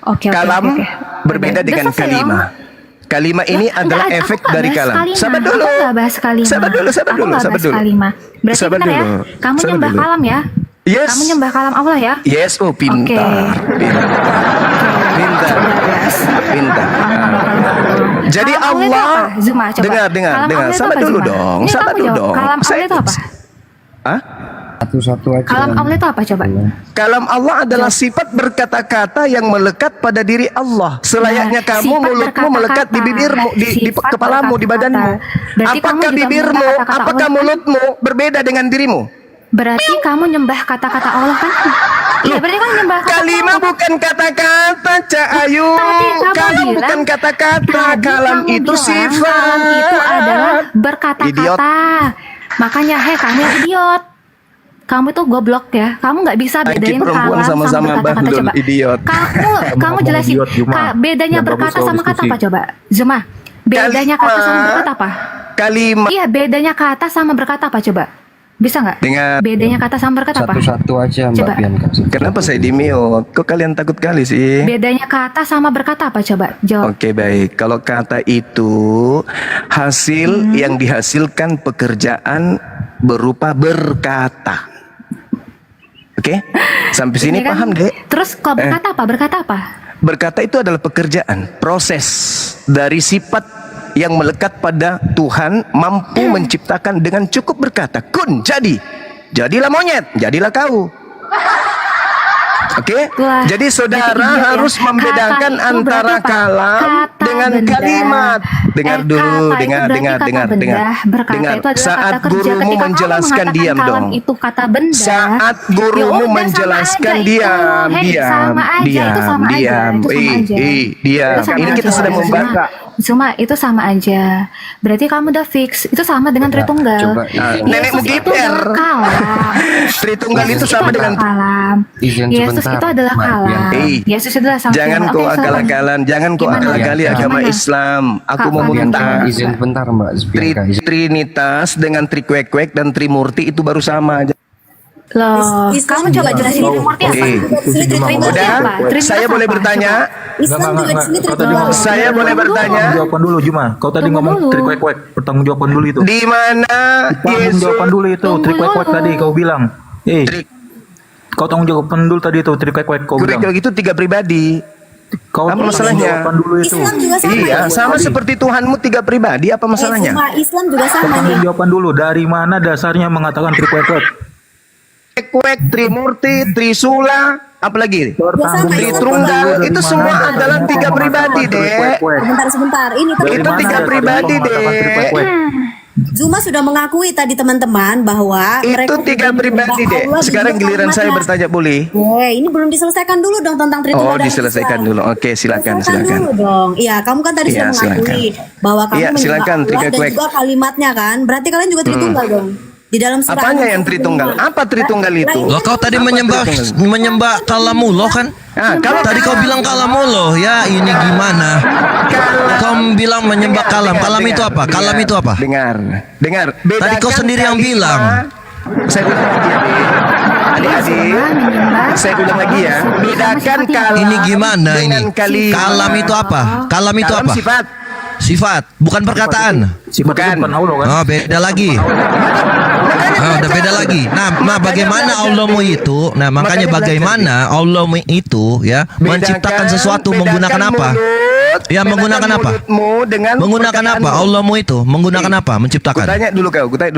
Oke, Kalam oke. berbeda Udah dengan selesai, kalimah. Om. Kalimah ini Lah, adalah enggak, efek aku nggak dari bahas kalam. kalimah. Sabar dulu. Aku nggak bahas kalimah. Sabar dulu. Aku nggak bahas kalimah. Berarti Sabar benar ya? dulu. Kamu Sabar nyembah dulu. kalam ya? Yes. Kamu nyembah kalam Allah ya? Yes, oh pintar. Pintar. Pintar. Jadi Kalam Allah itu Allah, apa? Zuma, coba. dengar. Kalam Allah itu Sabar apa, dulu Zuma? dong. Ini Sabar kamu dulu jawab. dong. Kalam Allah itu apa? Hah? Satu-satu aja. Kalam Allah itu apa coba? Kalam Allah adalah sifat berkata-kata yang melekat pada diri Allah. Selayaknya Nah, kamu sifat mulutmu berkata-kata. melekat di bibirmu, di Sifat kepalamu, di berkata-kata. badanmu. Berarti kamu Apakah juga bibirmu, menyembah kata-kata apakah Allah, kan? mulutmu berbeda dengan dirimu? Berarti kamu nyembah kata-kata Allah kan? Iya, berarti kamu nyembah kata-kata Kalimah Allah. bukan kata-kata, Cak Ayu. Tadi kamu Kalam bilang- bukan kata-kata, Tadi kalam kamu itu bilang sifat. Kalam itu adalah berkata-kata. Idiot. Makanya, kamu yang idiot. Kamu tuh goblok ya. Kamu nggak bisa Angki bedain perempuan kalam sama sama-sama berkata-kata. bandel, Coba. idiot. Kamu Ngomong jelasin idiot, Zuma. bedanya Yang berkata bagus sama soal kata apa diskusi. coba? Zuma. Bedanya kata sama Kalimah. berkata apa? Kalimah Iya, bedanya kata sama berkata apa coba? Bisa nggak? Dengar. Bedanya kata sama berkata apa? Satu-satu aja Mbak Coba. Bianca. Kenapa saya di mute? Kok kalian takut kali sih? Bedanya kata sama berkata apa coba? Jawab. Oke baik, kalau kata itu hasil yang dihasilkan pekerjaan berupa berkata. Oke, sampai sini Ini kan- paham dek? Terus kalau berkata apa? Berkata apa? Berkata itu adalah pekerjaan, proses dari sifat yang melekat pada Tuhan mampu menciptakan dengan cukup berkata. Kun, jadilah monyet, jadilah kau. Oke, Itulah. jadi saudara Berarti idiot ya. harus membedakan Kata itu antara berarti apa? kalam Kata dengan benda. kalimat. Dengar Kata dulu, itu dengar, berarti dengar, kata dengar, benda. dengar. Berkata Dengar. itu adalah Saat kata kerja. gurumu Ketika kamu menjelaskan, mengatakan diam kalam dong. itu kata benda. Saat ya gurumu udah, sama menjelaskan, aja diam, itu. Hei, diam, sama aja, diam, itu sama aja, diam. itu sama aja. Diam. Itu sama Ini kita aja. sedang membantah. Cuma itu sama aja. Berarti kamu udah fix. Itu sama dengan Tritunggal. coba, nenekmu Yesus itu kiper. adalah kalam. Tritunggal itu Yesus sama adalah dengan kalam. Izin Yesus sebentar, itu adalah Mbak kalam. Bianca. Yesus itu adalah sang jangan firman. kau Oke, akal-akalan, jangan kau Gimana? akal-akali agama Gimana? Islam. Aku Kak mau Fadil, minta gimana? Izin bentar Mbak Bianca. Trinitas dengan Trikwek-kwek dan Trimurti itu baru sama aja. Loh, Islam kamu coba juga jelasin Trimurti. Trimurti apa? Oke. Sini Trimurti Udah, apa? Trinitas saya boleh apa? bertanya? Islam juga di sini Kau tadi Trimurti. ngomong- Saya boleh bertanya? Jawaban dulu Juma. Kau tadi Tunggu ngomong dulu. trik-wek-wek. Pertanggung jawaban dulu itu. Di mana Tanggung Yesus? jawaban dulu itu. Tunggu Trik-wek-wek dulu. tadi kau bilang. Trik- Kau tanggung jawaban dulu tadi itu. Trik-wek-wek kau bilang. Kurik itu 3 pribadi. Kau Apa tanggung masalahnya? jawaban dulu itu. Islam juga sama. Iya, ya? sama seperti Tuhanmu 3 pribadi. Apa masalahnya? Cuma Islam juga Kau sama nih. tanggung jawaban dulu. Dari mana dasarnya mengatakan trik-wek-wek? Kwek, Trimurti, Trisula, apalagi? Bertanggung Tritunggal, jawaban itu dari semua mana adalah dasarnya 3 kau pribadi, mengatakan Dek. trik-wek-wek? Sebentar. Ini Dari Itu mana 3 dasarnya pribadi, kau mengatakan Dek. trik-wek-wek? Zuma sudah mengakui tadi teman-teman bahwa Itu 3 pribadi, Dek. Sekarang giliran saya bertanya, boleh? Ini belum diselesaikan dulu dong tentang Tritunggal Oh, dan diselesaikan Islam. dulu. Oke, silakan, Selesaikan silakan. dulu dong. Iya, kamu kan tadi Iya, sudah mengakui bahwa kamu Iya, menyembah silakan, Allah dan Trik-wek. juga kalimatnya kan. Berarti kalian juga Tritunggal dong. Di dalam surah Apanya An-Nisa yang Tritunggal? 25. Apa Tritunggal itu? Loh, kau tadi menyembah kalamullah kan? Ah, kalau Tadi kau bilang kalamullah, ya ini gimana? Kau bilang menyembah kalam. Kalam itu apa? Kalam itu apa? Dengar. Tadi kau Bedakan sendiri yang kalimat. bilang. Saya ulang lagi ya, Dek. Adik-adik, saya ulang lagi ya. Bedakan kalam. Ini gimana ini? dengan kalimat. Kalam itu apa? Kalam itu Kalam apa? sifat. Sifat, bukan perkataan. Sifat itu bukan Allah kan? Oh, beda lagi. Udah beda lagi. Nah, bagaimana Allahmu itu? Nah, makanya bagaimana Allahmu itu ya menciptakan sesuatu menggunakan apa? Ya, menggunakan apa? Menggunakan apa? Allahmu itu menggunakan apa? Menciptakan. Kutanya dulu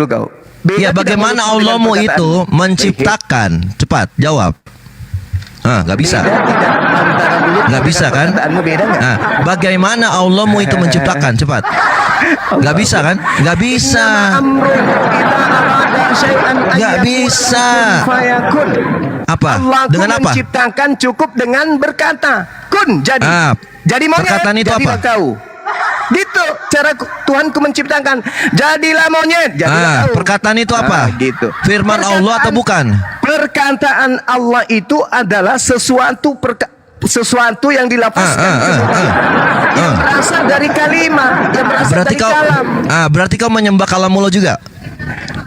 kau. Ya, bagaimana Allahmu itu menciptakan? Cepat, jawab. Nggak bisa. Nggak bisa kan? Nah, bagaimana Allahmu itu menciptakan? Cepat. Nggak bisa kan? Nggak bisa. Nggak bisa. Fayakun. Apa? Allahku Dengan apa? menciptakan cukup dengan berkata kun jadi. Jadi monyet. Perkataan itu jadilah apa? kau. Gitu cara Tuhanku menciptakan. Jadilah monyet. Jadilah kau. Perkataan itu apa? Gitu. Firman Allah atau bukan? Perkataan Allah itu adalah sesuatu yang dilafazkan yang berasal dari kalimat, yang berasal Berarti dari kau kalam. berarti kau menyembah kalamullah juga?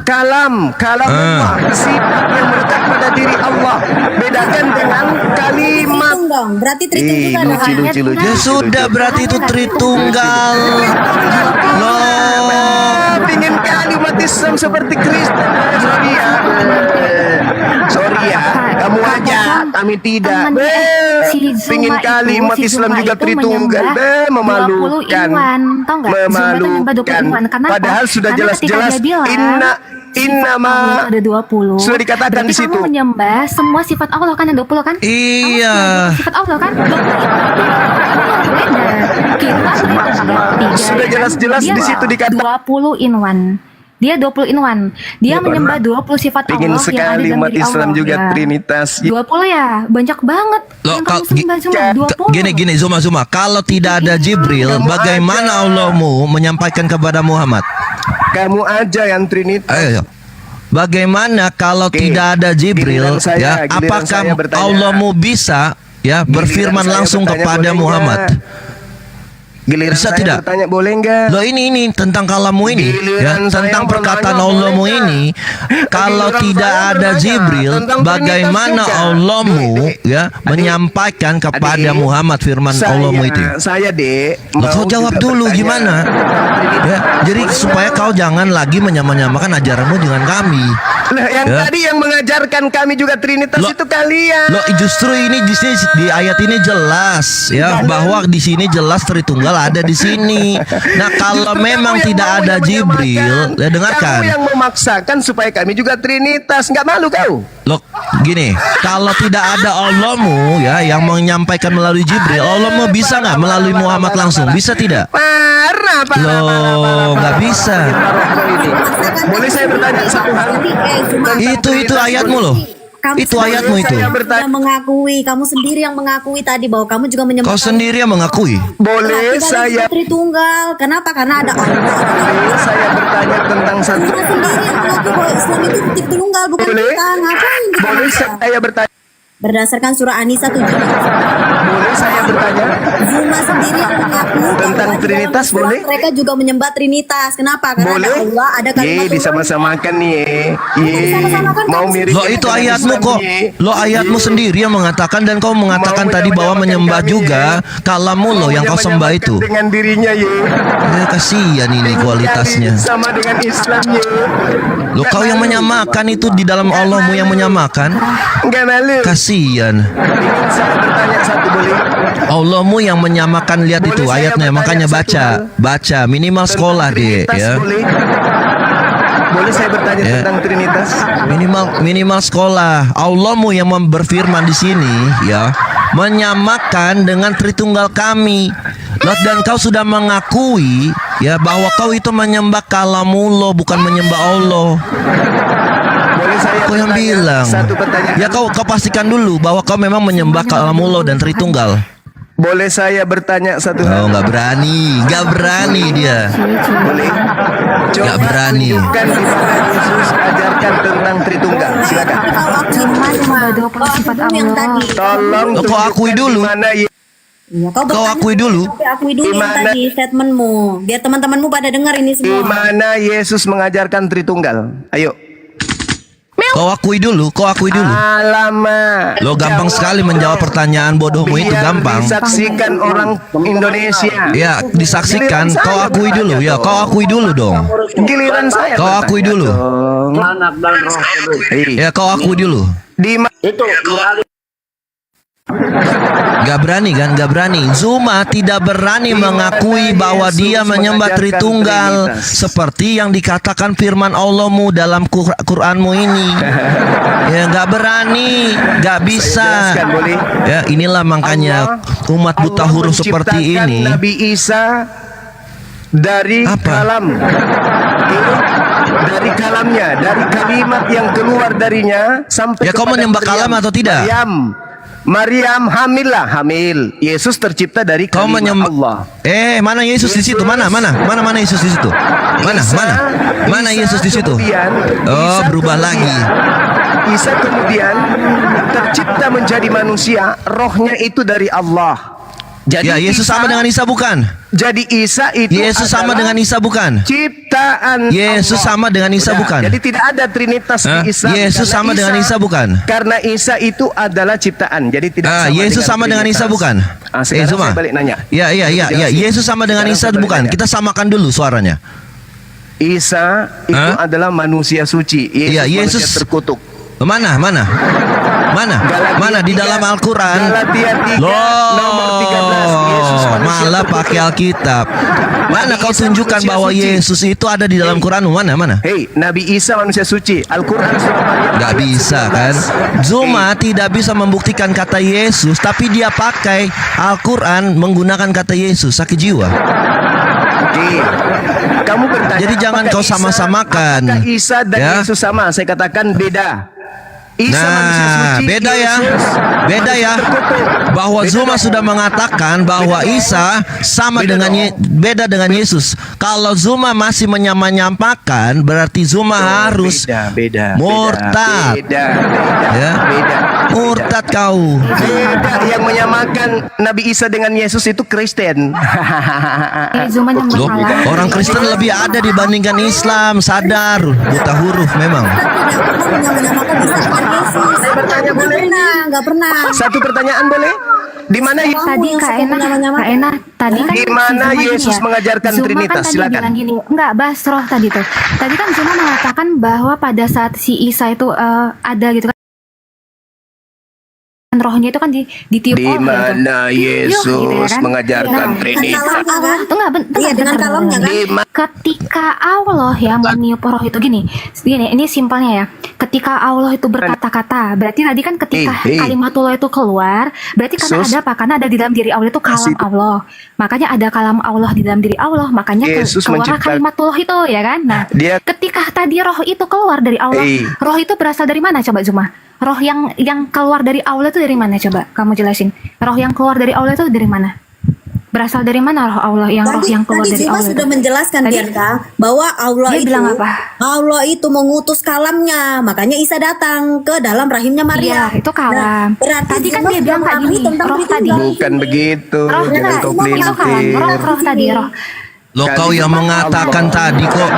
Kalam Allah, sifat yang melekat pada diri Allah. Bedakan dengan kalimat. Tritung dong, berarti Tritung juga dong. Ya sudah, berarti itu Tritunggal. Loh, Pingin kali umat Islam seperti Kristen. Sorry ya, kamu aja, kami tidak. Pingin kali umat Islam juga Tritunggal. Memalukan. Memalukan. Padahal sudah jelas-jelas Innama ada 20. sudah dikatakan Berarti di situ. Kamu menyembah semua sifat Allah kan ada 20 kan? iya. Sifat Allah kan? 20 Kita Sudah jelas-jelas di situ dikatakan 20 in one. Dia 20 in one. Dia menyembah 20 sifat Pingin Allah yang ada sekali dalam umat diri Islam Allah. juga Ya. Trinitas. 20 ya, banyak banget. Loh, Yang kamu sembah cuma 20. Gini Zuma, kalau tidak ada Jibril, bagaimana Allahmu menyampaikan kepada Muhammad? Kamu aja yang Trinitas. Ayo. Bagaimana kalau tidak ada Jibril, giliran saya, ya? giliran Apakah saya bertanya. Allahmu bisa ya berfirman saya langsung bertanya, kepada boleh Muhammad? Giliran Bisa saya tidak? bertanya boleh enggak? Loh ini tentang kalamu ini, ya, Giliran saya tentang mau perkataan nanya, Allahmu boleh ini. Kalau Giliran tidak saya ada bertanya Jibril, tentang bagaimana Trinitas juga. Allahmu ya menyampaikan kepada Adik, Muhammad firman Allahmu itu? Saya Dek, Loh, kau mau jawab juga dulu bertanya. gimana? Ya, jadi supaya kau jangan lagi menyamakan ajaranmu dengan kami. Lah yang Ya. tadi yang mengajarkan kami juga Trinitas Loh, itu kalian. Loh, justru ini di sini di ayat ini jelas ya bahwa di sini jelas Tritunggal ada di sini. Nah, kalau Justru memang kamu yang tidak mau ada yang Jibril, menyamakan. ya dengarkan. Kamu yang memaksakan supaya kami juga Trinitas. Nggak malu kau? Loh, gini, kalau tidak ada Allahmu ya yang menyampaikan melalui Jibril, Allahmu bisa nggak melalui Muhammad langsung? Bisa tidak? Parah. Loh, nggak bisa. Boleh saya bertanya satu hal? Itu ayatmu loh. Itu ayatmu itu. Saya bertanya. Yang mengakui, kamu sendiri yang mengakui tadi bahwa kamu juga menyembah. Kau sendiri yang mengakui. Boleh saya Tritunggal. Kenapa? Karena ada Allah. boleh saya bertanya tentang satu. Kamu sendiri yang mengaku bahwa Islam itu Tritunggal, bukan Boleh? kita. Ngapain kita Boleh maksa? saya bertanya. Berdasarkan surah An-Nisa 7. Boleh saya bertanya. Zuma sendiri yang mengaku Tentang bahwa di dalam Trinitas, Al-Quran boleh? mereka juga menyembah Trinitas. Kenapa? Karena Boleh? ada Allah, ada kalimat Tuhan. Disama-samakan nih. disama-samakan, Mau kamu mirip Lo itu ayatmu kok. Lo ayatmu sendiri yang mengatakan dan kau mengatakan tadi bahwa menyembah juga kalamu lo yang kau sembah itu. dengan dirinya ye. Ya, kasihan ini kualitasnya. Sama dengan Islam ye. Lo kau yang menyamakan itu di dalam Allahmu yang menyamakan. Enggak malu. Kasihan. Ingin saya bertanya satu boleh? Allahmu yang menyamakan, lihat Boleh itu saya ayatnya, bertanya makanya satu hal? baca minimal sekolah deh Trinitas ya. Boleh? Boleh saya bertanya Ya. tentang Trinitas? Minimal sekolah. Allahmu yang berfirman di sini ya menyamakan dengan Tritunggal kami. Dan kau sudah mengakui ya bahwa kau itu menyembah kalamullah bukan menyembah Allah. Boleh saya Kau yang bertanya bilang. satu pertanyaan? Ya kau pastikan dulu bahwa kau memang menyembah kalamullah dan Tritunggal. Boleh saya bertanya satu hal? Oh, nggak berani dia. Boleh? Coba Nggak berani. tunjukkan di mana Yesus ajarkan tentang Tritunggal. Silakan. Cuma 20 sifat yang Allah. tadi. Tolong Kau tunjukkan akui dulu. di mana Iya, Kau bertanya akui dulu. Tapi akui dulu yang Gimana? tadi statementmu. Biar teman-temanmu pada dengar ini di semua. mana Yesus mengajarkan Tritunggal. Ayo. Kau akui dulu. Alamak. Lo gampang sekali menjawab pertanyaan bodohmu itu Biar gampang. disaksikan orang Indonesia. Ya, disaksikan. Kau akui dulu. Ya, kau akui dulu dong. Giliran saya. Kau akui bertanya dulu. dong. Ya, kau akui dulu. Di mana? Gak berani kan? Gak berani. Zuma tidak berani mengakui bahwa dia menyembah Tritunggal seperti yang dikatakan firman Allahmu dalam Quranmu ini. Ya, gak berani, gak bisa. Jelaskan, boleh? Ya, inilah makanya umat buta huruf seperti menciptakan ini. Nabi Isa dari Apa? kalam. Dari kalamnya, dari kalimat yang keluar darinya sampai Ya, kau kepada menyembah kalam atau tidak? Maryam hamil. Yesus tercipta dari Kau kalimat menyembah Allah. Mana Yesus di situ? Mana Yesus di situ? Mana Yesus di situ? Oh, berubah lagi. Isa kemudian tercipta menjadi manusia, rohnya itu dari Allah. Jadi Ya, Yesus sama dengan Isa bukan? Jadi Isa itu Yesus sama adalah dengan Isa bukan? ciptaan Yesus Allah. sama dengan Isa Udah, bukan? Jadi tidak ada trinitas Hah? di Islam. Yesus Karena sama dengan Isa bukan? Karena Isa itu adalah ciptaan. Jadi tidak sama Yesus sama dengan Isa trinitas. bukan? Sekarang Zuma. saya balik nanya. Ya. Yesus sama dengan Sekarang Isa saya balik bukan? nanya. Kita samakan dulu suaranya. Isa itu Hah? adalah manusia suci. Iya, Yesus Yesus. manusia terkutuk. Mana di dalam Al-Quran? Galatia 3 nomor 13. Yesus manusia Malah terkutuk. pakai Alkitab. Mana kau Isa tunjukkan manusia bahwa suci. Yesus itu ada di dalam Quranmu? Mana? Hei, Nabi Isa manusia suci. Al-Quran surah Maryam. Gak ayat bisa 19. kan? Zuma tidak bisa membuktikan kata Yesus, tapi dia pakai Al-Quran menggunakan kata Yesus. Sakit jiwa. Oke. Kamu bertanya. Jadi jangan apakah kau sama-samakan. Apakah Isa dan Ya. Yesus sama? Saya katakan beda. Isa manusia Nah, suci, beda ya. Yesus Beda manusia ya. terkutuk. Bahwa Beda Zuma dong. sudah mengatakan bahwa Beda dong. Isa sama Beda dengan dong. beda dengan Yesus. Kalau Zuma masih menyampaikan, berarti Zuma harus beda, murtad. Beda. Ya. Beda. Murtad kau. Beda. Yang menyamakan Nabi Isa dengan Yesus itu Kristen. Zuma nyembah Loh, kalam. orang Kristen lebih ada dibandingkan Islam. Sadar, buta huruf memang. Nggak pernah. Satu pertanyaan boleh? Di mana Tadi Kak Ena tadi kan Di mana si Zuma Yesus gini ya, mengajarkan Zuma Trinitas? kan tadi Silakan. bilang gini, enggak Basroh tadi tuh. Tadi kan Zuma mengatakan bahwa pada saat si Isa itu ada gitu kan, rohnya itu kan ditiup Di gitu. mana Yesus Gitu ya kan? mengajarkan Nah, Trinitas? Iya, dengan kalamnya kan. Di mana? Ketika Allah yang meniup roh itu gini, ini simpelnya ya. Ketika Allah itu berkata-kata, berarti tadi kan ketika kalimatullah itu keluar, berarti karena Sus. ada apa? Karena ada di dalam diri Allah itu kalam Allah. Makanya ada kalam Allah di dalam diri Allah, makanya Yesus keluar mencipta- kalimatullah itu ya kan. Nah, Dia- ketika tadi roh itu keluar dari Allah, roh itu berasal dari mana coba Zuma? Roh yang keluar dari Allah itu dari mana coba? Kamu jelasin. Roh yang keluar dari Allah itu dari mana? Berasal dari mana roh Allah roh yang keluar Tadi dari Zuma Allah sudah itu? menjelaskan Tadi- Bianca bahwa Allah Dia itu bilang apa? Allah itu mengutus kalamnya, makanya Isa datang ke dalam rahimnya Maria. Iya, itu kalam. berarti Tadi kan Zuma dia sudah bilang kayak memahami gini, tentang roh berita tadi. Injil. Bukan begitu. Roh Jangan kau itu kalam, pelintir. roh tadi roh. Loh, kau yang mengatakan tadi kok.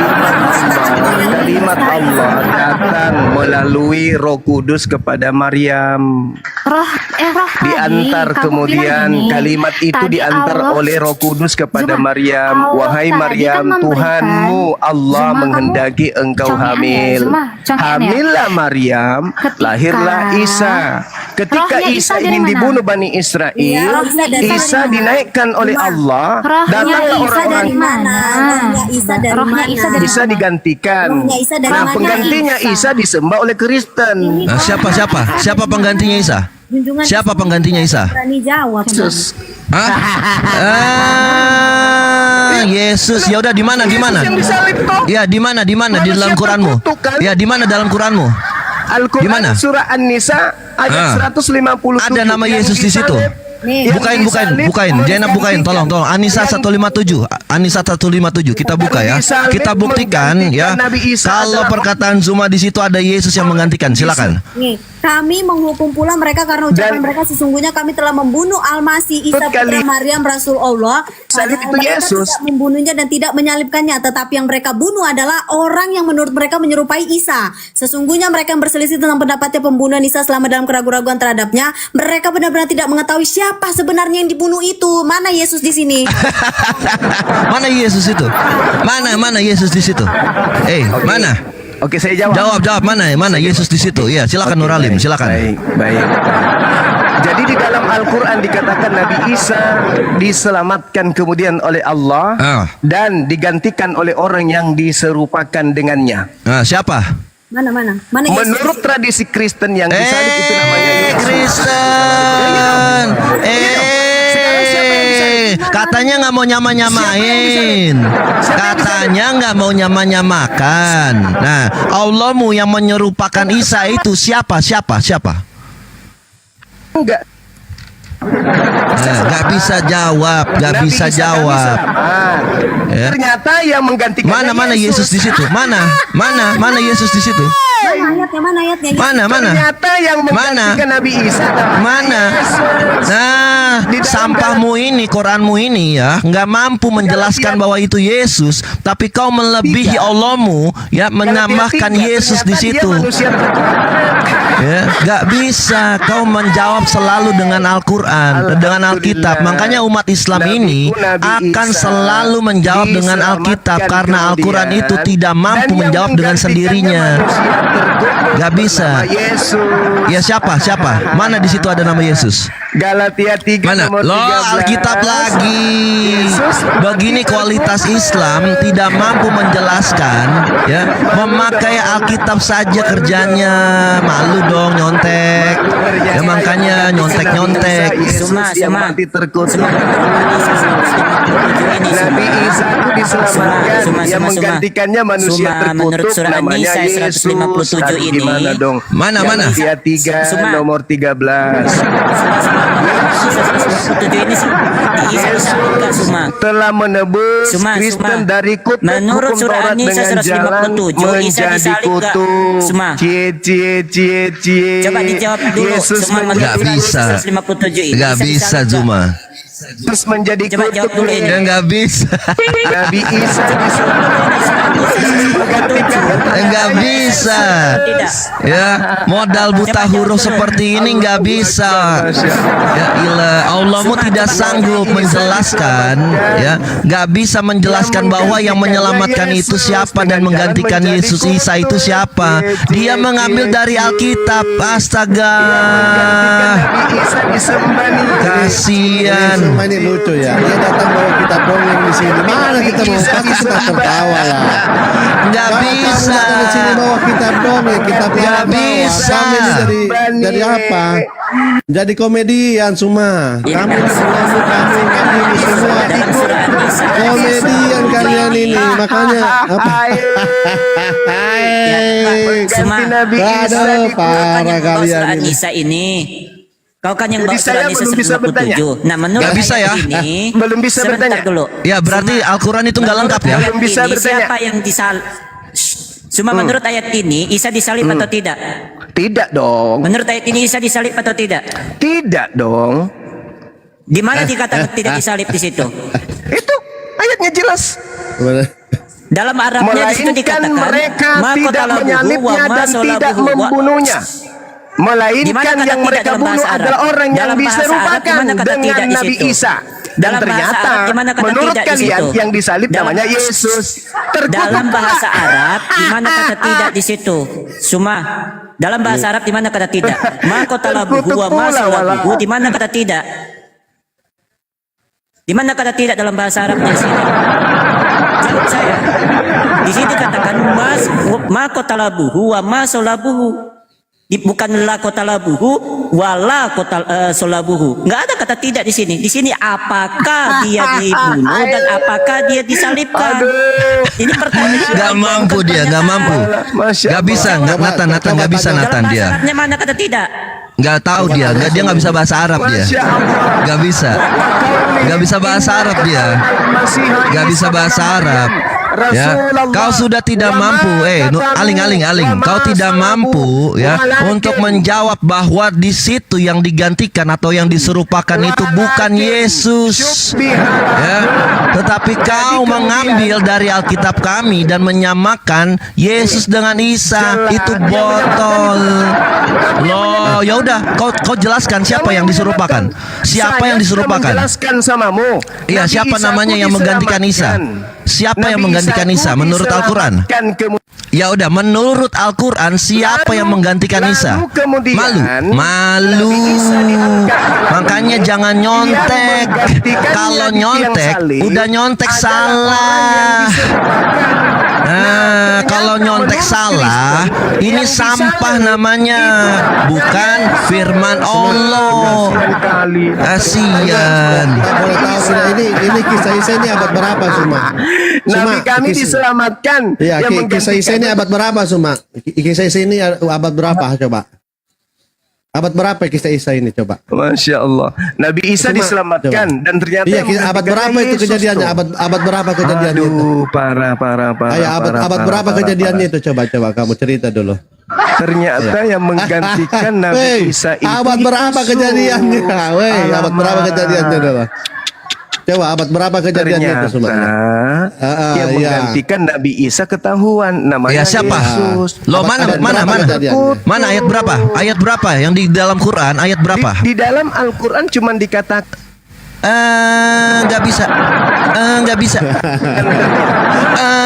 Kalimat Allah datang melalui Roh Kudus kepada Maryam. Roh tadi. Diantar kamu kemudian bilang gini, kalimat itu tadi diantar Allah- oleh Roh Kudus kepada Zuma, Maryam. Allah Wahai tadi Maryam, kan memberikan- Tuhanmu Allah Zuma, menghendaki kamu engkau congean ya, hamil. Zuma, congean ya. Hamillah Maryam, Ketika- lahirlah Isa. Ketika Rohnya Isa Isa dari ingin mana? dibunuh Bani Israel, Iya, rohnya dari Isa mana? dinaikkan oleh Zuma. Allah. Rohnya Datanglah Isa orang-orang dari mana? Rohnya Isa dari Rohnya mana? Isa dari Isa mana? digantikan. Rohnya Isa dari Nah, mana? penggantinya Isa disembah oleh Kristen. Nah, siapa penggantinya Isa? Junjungan Siapa Isa penggantinya Isa? berani jawab. Yesus. Hah? Yesus. Ya udah di mana? Yesus yang disalib toh. Ya, di mana? Di Manusia dalam Quranmu? terkutuk, kan? Ya, di mana dalam Quranmu? Al-Quran Di mana? surah An-Nisa ayat 157. Ada nama Yang Yesus di situ. disalib- Nih, yang Bukain. disalib Zainab bukain, tolong. Anisa 157. Anisa 157. Kita buka ya. disalib Kita buktikan ya. menggantikan Nabi Isa Kalau adalah- perkataan Zuma di situ ada Yesus yang menggantikan. Silakan. Nih, kami menghukum pula mereka karena ucapan Dan- mereka sesungguhnya kami telah membunuh Al-Masih Isa Betul putra kali. Maryam Rasul Allah. Salib Padahal itu mereka Yesus. tidak membunuhnya dan tidak menyalibkannya, tetapi yang mereka bunuh adalah orang yang menurut mereka menyerupai Isa. Sesungguhnya mereka yang berselisih tentang pendapatnya pembunuhan Isa selama dalam keraguan-raguan terhadapnya, mereka benar-benar tidak mengetahui siapa sebenarnya yang dibunuh itu. Mana Yesus di sini? Mana Yesus itu? Mana Yesus di situ? Mana? Oke, saya jawab. Jawab mana Yesus di situ? Ya, silakan Oke, Nuralim, baik, silakan. Baik. Jadi di dalam Al-Quran dikatakan Nabi Isa diselamatkan kemudian oleh Allah dan digantikan oleh orang yang diserupakan dengannya. Siapa? Mana Yesus? Menurut tradisi Kristen yang disalib itu namanya Yesus. Kristen. Sekarang siapa yang disalib? katanya nggak mau nyama-nyamain. Katanya nggak mau nyama-nyamakan. Nah, Allahmu yang menyerupakan Isa itu siapa? Enggak. Nggak bisa jawab, nggak Nabi bisa Isa jawab. kami selamat. Ya. Ternyata yang menggantikan Mana Yesus di situ? Mana Yesus di situ? Mana ayatnya? Mana? Ternyata yang menggantikan Nabi Isa Mana? Nah, sampahmu ini, Quranmu ini ya, nggak mampu menjelaskan bahwa itu Yesus, tapi kau melebihi Allahmu, ya, menambahkan Yesus di situ. Ya, nggak bisa. Kau menjawab selalu dengan Al-Quran, dengan Alkitab. Makanya umat Islam ini akan selalu menjawab dengan Alkitab, karena Al-Quran itu tidak mampu menjawab dengan sendirinya. Gak bisa. Ya siapa? Mana di situ ada nama Yesus? Galatia 3 Mana? nomor Loh, 13. Alkitab lagi. Begini kualitas Islam tidak mampu menjelaskan, ya. Memakai Alkitab saja kerjanya. Malu dong nyontek. Ya makanya nyontek. Suma. Mati terkutuk. Nabi Isa itu diselamatkan. Yang menggantikannya manusia terkutuk. Menurut surah namanya An-Nisa Yesus. 157 ini. Gimana dong? Mana? Galatia 3 nomor 13. Ini sih di Isa disebutkan Suma. Telah menebus Kristen dari kutuk menurut hukum surah Taurat An-Nisa dengan jalan 157 Isa menjadi disalib gak? kutuk. Suma. Cie. Coba dijawab dulu. Yesus Suma, menurut Nggak surah bisa. An-Nisa 157 ini. Gak Isa bisa disalib gak? Zuma. Terus menjadi Coba kutuk. jawab dulu ini. Ya nggak bisa. Nabi Isa Nggak bisa. Tidak. Ya, modal buta huruf seperti ini nggak bisa. Ya ilah, Allahmu tidak sanggup menjelaskan, ya, nggak bisa menjelaskan bahwa yang menyelamatkan itu siapa dan menggantikan Yesus Isa itu siapa. Dia mengambil dari Alkitab. Astaga, kasihan. Semua ini lucu ya. Dia datang bawa kita dongeng di sini. Mana kita mau pasti cuma tertawa lah. Nggak bisa. Datang di sini bawa kitab dongeng, kitab Nggak bisa. Kami ini dari apa? Jadi komedian semua. Kami ini semua Dalam surah An-Nisa komedian kalian ini. Makanya apa? Suma. Aduh, parah kalian ini. An-Nisa ini. Kau kan yang bawa Jadi surah saya An-Nisa belum bisa 157. Nah, menurut Nggak bisa ayat ya? ini, Belum bisa sebentar bertanya. dulu. Ya berarti Al-Quran itu nggak lengkap ya? Belum bisa Ini bertanya. siapa yang Cuma menurut ayat ini Isa disalib atau tidak? Tidak dong. Menurut ayat ini Isa disalib atau tidak? Tidak dong. Di mana dikatakan tidak disalib di situ? Itu ayatnya jelas. Dalam Arabnya di situ Melainkan dikatakan mereka "Ma tidak qatalahu menyalibnya wa ma dan tidak salabuhu wa-" membunuhnya. Di mana Melainkan kata yang tidak mereka dalam bunuh bahasa Arab? adalah orang yang Dalam bahasa Arab, diserupakan di mana kata dengan tidak di Nabi situ? Isa. Dan Dalam bahasa ternyata Arab, di mana kata menurut tidak di kalian situ? yang disalib Dalam- namanya Yesus. Terkutuk Dalam pula. bahasa Arab di mana kata tidak di situ? Suma. Dalam bahasa Arab di mana kata tidak? Ma qatalahu wa ma salabuhu, di mana kata tidak? Di mana kata tidak dalam bahasa Arabnya sini? Jawab saya. Di sini dikatakan ma qatalahu wa ma salabuhu. Bukan la qatalabuhu wa la salabuhu. Enggak ada kata tidak di sini. Di sini apakah dia dibunuh dan apakah dia disalibkan? Ini pertanyaan. Nggak mampu dia, nggak mampu. Nggak bisa, Nathan nggak bisa Nathan Dalam bahasa dia. Arabnya mana kata tidak? Nggak tahu dia nggak bisa bahasa Arab dia. Nggak bisa. Nggak bisa bahasa Arab dia. Nggak bisa bahasa Arab. Ya, kau sudah tidak mampu, aling. Kau tidak mampu ya untuk menjawab bahwa di situ yang digantikan atau yang diserupakan itu bukan Yesus. Ya, tetapi kau mengambil dari Alkitab kami dan menyamakan Yesus dengan Isa. Itu botol. Loh, ya udah, kau jelaskan siapa yang diserupakan? Siapa yang diserupakan? Jelaskan samamu. Iya, Nabi siapa Isa namanya pun yang menggantikan Isa? Siapa yang menggantikan Isa menurut Al-Quran? Ya udah, menurut Al-Quran siapa yang menggantikan Isa? Malu. Makanya jangan nyontek. Kalau nyontek, udah nyontek salah. Nah, kalau kalau nyontek salah, ini sampah namanya, bukan firman Allah. Kasihan. Boleh tahu tidak ini kisah Isa ini abad berapa Suma? Nabi kami diselamatkan. Iya, yang kisah Isa ini abad berapa Suma? Kisah Isa ini abad berapa coba? Abad berapa kisah Isa ini coba? Masya Allah. Nabi Isa Cuma, diselamatkan coba. dan ternyata Iya, yang abad menggantikan berapa itu Yesus kejadiannya? tuh. Abad berapa kejadiannya itu? Aduh, parah. Ayo, abad berapa kejadiannya itu coba kamu cerita dulu. Ternyata yang menggantikan Nabi Wey, Isa itu abad berapa Yesus. kejadiannya? Weh, abad berapa Alamak. kejadiannya dulu? Coba abad berapa kejadiannya itu Ternyata semuanya? yang iya. menggantikan Nabi Isa ketahuan namanya Ya siapa? Yesus. Loh, Abad mana? berapa kejadiannya? Mana ayat berapa? Ayat berapa yang di dalam Quran? Ayat berapa? Di dalam Al-Quran cuma dikatakan Nggak bisa. Nggak bisa.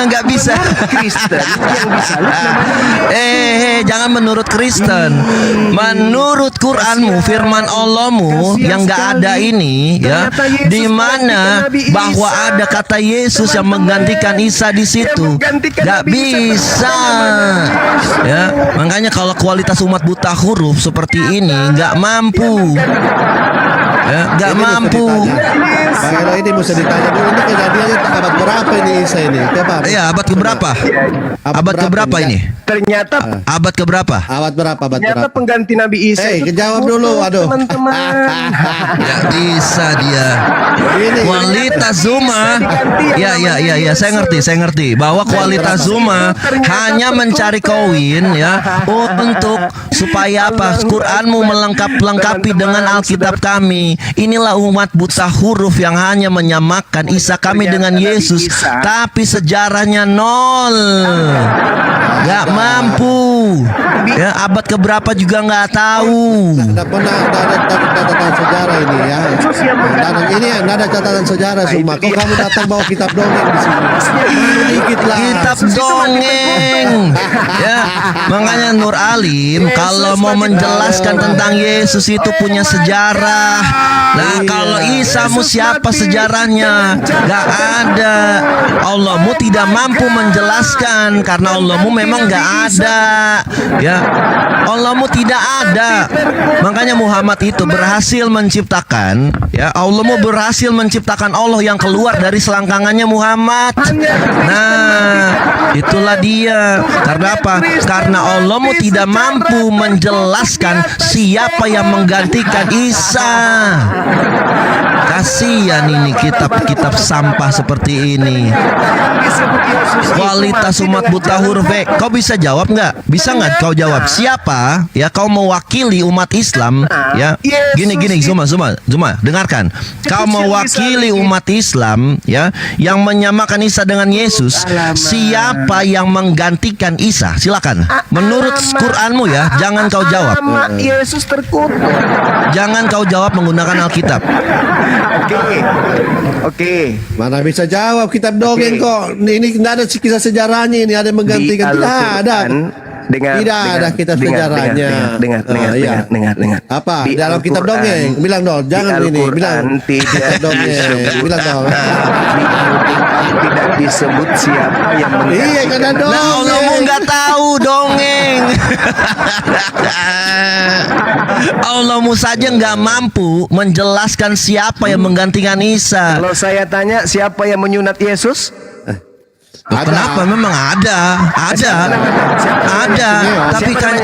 Nggak bisa. Kristen yang disalib namanya Jangan menurut Kristen. Menurut Quranmu, firman Allahmu yang nggak ada ini, ya, di mana bahwa ada kata Yesus yang menggantikan Isa di situ, nggak bisa. Ya, makanya kalau kualitas umat buta huruf seperti ini nggak mampu. Ya, nggak Ini mesti mampu. ditanya. Pak Elo ini mesti ditanya dulu ini kejadiannya abad berapa ini Isa ini? Coba. Ya, abad keberapa? Abad keberapa ini? ternyata Abad keberapa? Abad berapa? Abad ternyata berapa? pengganti Nabi Isa Hei, itu kejawab dulu. Aduh. teman-teman. Nggak bisa dia. Ini Kualitas Zuma, ya, saya ngerti bahwa kualitas Zuma hanya mencari koin, ya, untuk supaya apa? Quranmu melengkapi dengan Alkitab kami. Inilah umat buta huruf yang hanya menyamakan Isa kami dengan Yesus, tapi sejarahnya nol, nggak mampu. Ya, abad keberapa juga nggak tahu. Tidak pernah ada catatan sejarah ini ya. Ini ya, nggak ada catatan sejarah semua. Kok kamu datang bawa kitab dongeng di sini? Dikit lah. Kitab dongeng. Ya, makanya Nur Alim kalau mau menjelaskan tentang Yesus itu punya sejarah. Nah, kalau Isamu siapa sejarahnya? Gak ada. Allahmu tidak mampu menjelaskan karena Allahmu memang gak ada. Ya, Allahmu tidak ada. Makanya Muhammad itu berhasil menciptakan. Ya, Allahmu berhasil menciptakan Allah yang keluar dari selangkangannya Muhammad. Nah, itulah dia. Karena apa? Karena Allahmu tidak mampu menjelaskan siapa yang menggantikan Isa. Kasihan ini kitab-kitab sampah seperti ini. Kualitas umat buta huruf. Kau bisa jawab nggak? Bisa nggak kau jawab siapa? Ya, kau mewakili umat Islam. Ya, gini Zuma, dengarkan. Kau mewakili umat Islam, ya, yang menyamakan Isa dengan Yesus. Siapa yang menggantikan Isa? Silakan. Menurut Quranmu ya, jangan kau jawab. Yesus terkutuk. Jangan kau jawab menggunakan Alkitab. Oke. Mana bisa jawab kitab dongeng kok. Ini tidak ada kisah sejarahnya ini. Ada yang menggantikan. Tidak ada. Tidak ada kitab sejarahnya. Dengar. Apa? Di Dalam kitab Al-Quran. dongeng. Bilang dong. Jangan Di ini. Al-Quran Bilang. tidak Kitab dongeng. disebut. Bilang dong. Tidak disebut siapa yang Iya, karena Nah, Allahmu dongeng. nggak tahu dongeng. Allahmu saja nggak mampu menjelaskan siapa yang menggantikan Isa. Kalau saya tanya siapa yang menyunat Yesus? Kenapa? Memang ada. Tapi kan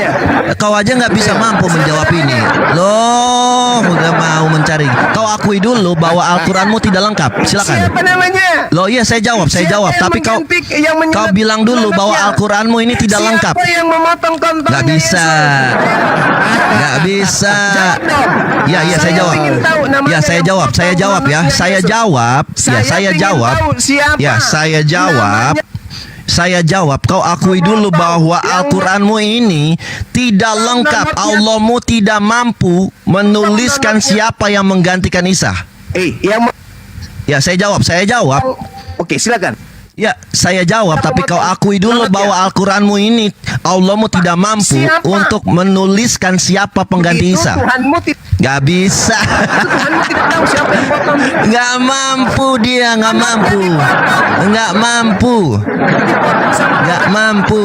kau aja nggak bisa mampu menjawab ini. Loh, udah mau mencari. Kau akui dulu bahwa Al-Quranmu tidak lengkap. Silakan. Siapa namanya? Loh, iya saya jawab. Tapi kau bilang dulu bahwa Al-Quranmu ini tidak lengkap. Siapa yang memotong kontongnya? Nggak bisa. Ya, saya jawab. Saya jawab, kau akui dulu bahwa Al-Quranmu ini tidak lengkap. Allahmu tidak mampu menuliskan siapa yang menggantikan Isa. Ya, saya jawab. Oke, silakan. Ya, saya jawab, tapi kau akui dulu bahwa Al-Quranmu ini Allahmu tidak mampu untuk menuliskan siapa pengganti Isa. Gak bisa. Tuhanmu tidak tahu siapa yang potong. Gak mampu dia, gak mampu. Gak mampu. Gak mampu.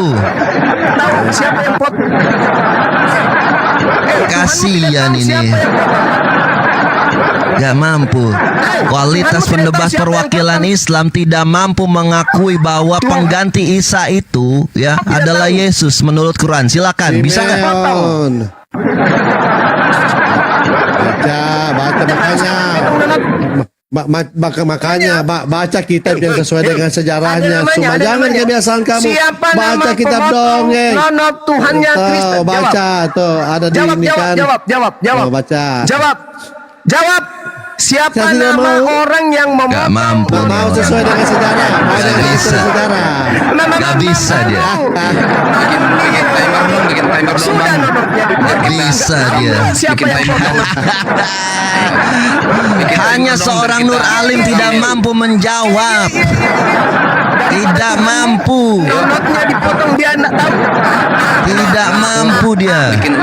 Tahu siapa yang potong. Kasihan ini. Gak mampu. Kualitas pendebat perwakilan Islam tidak mampu mengakui bahwa pengganti Isa itu ya adalah Yesus menurut Quran. Silakan, bisa nggak? Simeon. Baca makanya baca kitab yang sesuai dengan sejarahnya. Cuma jangan kebiasaan kamu baca kitab dongeng. Tuhannya Kristen. Baca tuh ada di ini kan. Jawab. Baca. Jawab. Siapa Saya tidak nama mau. orang yang Gak mampu. Gak mau sesuai dengan sejarah. Gak bisa. Gak bisa dia. Bikin timer dong bang. Gak bisa dia. Bikin timer dong. Hanya seorang Nur Alim tidak mampu menjawab. Tidak mampu. Donatnya dipotong dia nak tahu. Tidak mampu dia. Bikin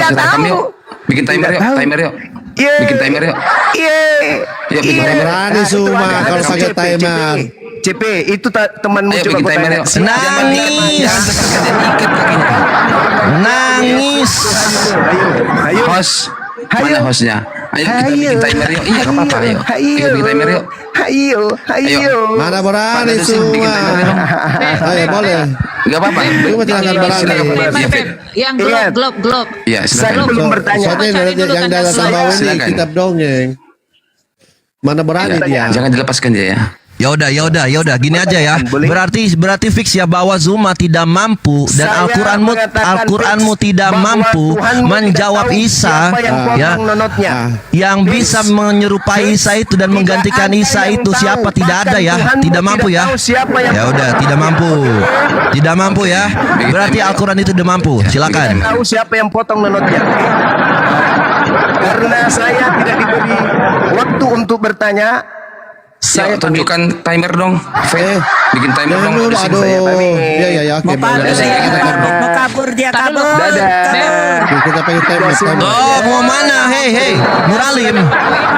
timer yuk. Bikin timer yuk. Yuk bikin timer. Berani semua kalau pakai timer. CP itu temanmu coba bikin timer yuk. Nangis. Nangis. Ayo. Host, mana hostnya? Ayo kita bikin timer yuk. Iya nggak apa-apa ayo. Kita bikin timer yuk. Ayo. Mana berani semua. Ayo boleh. Nggak apa-apa. Cuma tidak berani. Yang glob. Iya Saya silakan. belum bertanya. Yang datang bawa ini Silakan. kitab dongeng. Mana berani dia? Jangan dilepaskan dia ya. Ya udah, gini aja ya. Berarti fix ya bahwa Zuma tidak mampu dan Saya mengatakan Al-Qur'anmu fix tidak bahwa mampu Tuhanmu menjawab tidak tahu Isa siapa yang ya. potong nonotnya. Yang bisa menyerupai Isa itu dan menggantikan Isa itu siapa? Tidak ada ya. Tidak mampu ya. Ya udah, tidak mampu. Tidak mampu ya. Berarti Al-Qur'an itu tidak mampu. Silakan. Tahu siapa yang potong nonotnya. Karena saya tidak diberi waktu untuk bertanya. Saya tunjukkan timer dong. Bikin timer dong. Dulu, aduh. Ya, oke. Mau kabur dia kabur. Kita pakai timer. Oh, mau mana? Hei.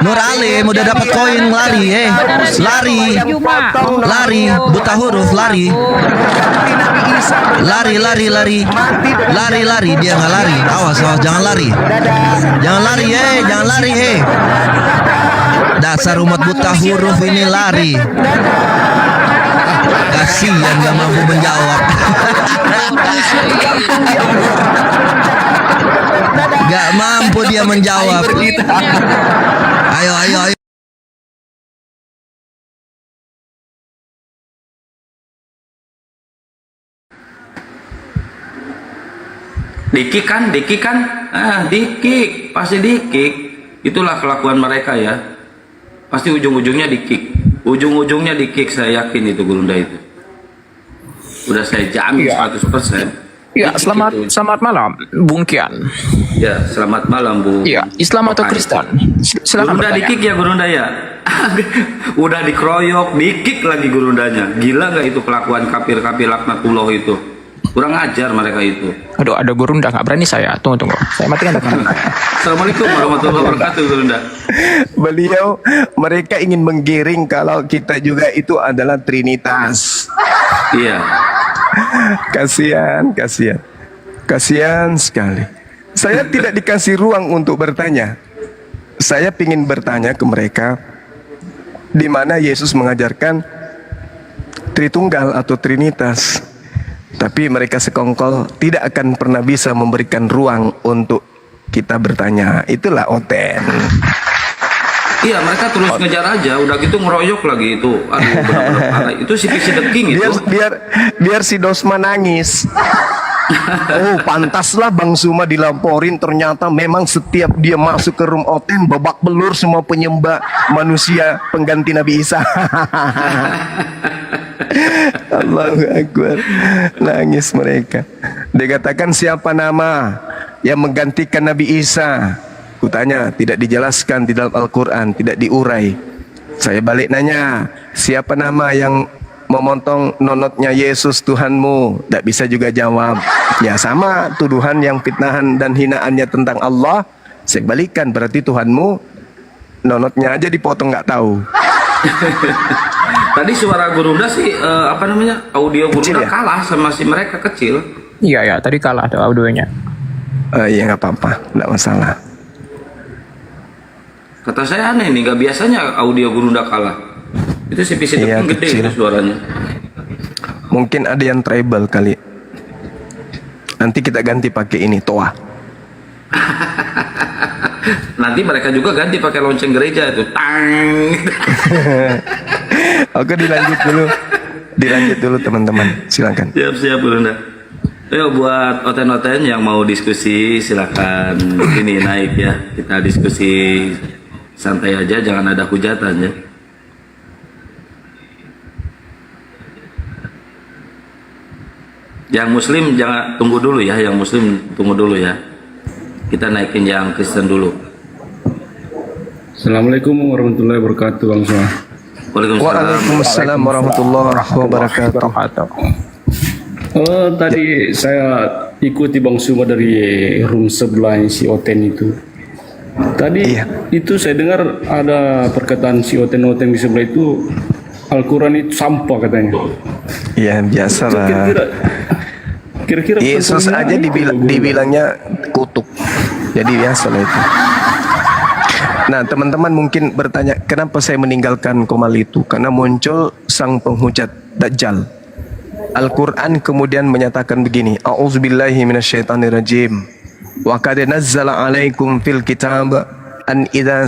Nur Alim udah dapat koin lari, Lari, buta huruf, lari. Lari, dia nggak lari. Awas, jangan lari. Jangan lari, Dasar umat buta huruf ini lari. Kasihan gak mampu menjawab. Gak mampu dia menjawab. Ayo. Dikik kan? Dikik, pasti dikik. Itulah kelakuan mereka ya. Pasti ujung-ujungnya ujung-ujungnya di-kick, saya yakin itu Gurunda itu. Udah saya jamin 100%. Ya, selamat malam, Bung Kian. Ya, selamat malam, Bu. Ya, Islam atau Kristen? Silakan Gurunda bertanya. di-kick ya Gurunda ya. Udah dikeroyok, di-kick lagi Gurundanya. Gila nggak itu kelakuan kafir-kafir laknatullah itu? Kurang ajar mereka itu. Aduh, ada Gurunda nggak berani saya. Tunggu. Saya matikan. Assalamualaikum warahmatullahi wabarakatuh Gurunda. Mereka ingin menggiring kalau kita juga itu adalah Trinitas. Iya. Kasihan sekali. Saya tidak dikasih ruang untuk bertanya. Saya ingin bertanya ke mereka di mana Yesus mengajarkan Tritunggal atau Trinitas. Tapi mereka sekongkol tidak akan pernah bisa memberikan ruang untuk kita bertanya. Itulah Oten. Iya, mereka terus ngejar aja, udah gitu ngeroyok lagi itu. Aduh, benar-benar parah. Itu si The King itu. Biar si Dosma nangis. Oh, pantaslah Bang Suma dilaporin, ternyata memang setiap dia masuk ke room Oten babak belur semua penyembah manusia pengganti Nabi Isa. Allahu Akbar. Nangis mereka. Dia katakan siapa nama yang menggantikan Nabi Isa? Kutanya, tidak dijelaskan di dalam Al-Quran, tidak diurai. Saya balik nanya, siapa nama yang memotong nonotnya Yesus Tuhanmu? Tak bisa juga jawab. Ya sama, tuduhan yang fitnahan dan hinaannya tentang Allah, saya balikan, berarti Tuhanmu nonotnya aja dipotong nggak tahu. Tadi suara Gurunda sih audio Gurunda ya? kalah sama si mereka kecil. Iya ya, tadi kalah tuh audionya. Iya nggak apa-apa, nggak masalah. Kata saya aneh nih, nggak biasanya audio Gurunda kalah. Itu si PC Iya, gede kecil. itu suaranya. Mungkin ada yang treble kali. Nanti kita ganti pakai ini, Toa. Nanti mereka juga ganti pakai lonceng gereja itu. Tang. Oke, dilanjut dulu teman-teman, silakan. Siap Gurunda. Ayo buat oten-oten yang mau diskusi silakan ini naik ya. Kita diskusi santai aja, jangan ada hujatan ya. Yang muslim jangan tunggu dulu ya, yang muslim tunggu dulu ya. Kita naikin yang Kristen dulu. Assalamualaikum warahmatullahi wabarakatuh, Bang Suma. Waalaikumsalam warahmatullahi wabarakatuh. Oh, tadi saya ikuti Bang Suma dari room sebelah si Oten itu. Tadi itu saya dengar ada perkataan si Oten-Oten di sebelah itu, Al-Quran itu sampah katanya. Iya, biasalah. Kira-kira Yesus aja dibilangnya kutuk. Jadi biasalah itu. Nah, teman-teman mungkin bertanya, kenapa saya meninggalkan komal itu? Karena muncul sang penghujat Dajjal. Al-Quran kemudian menyatakan begini, A'udzubillahi minasyaitonirrajim. Wa qad nazzala 'alaikum fil kitab an idza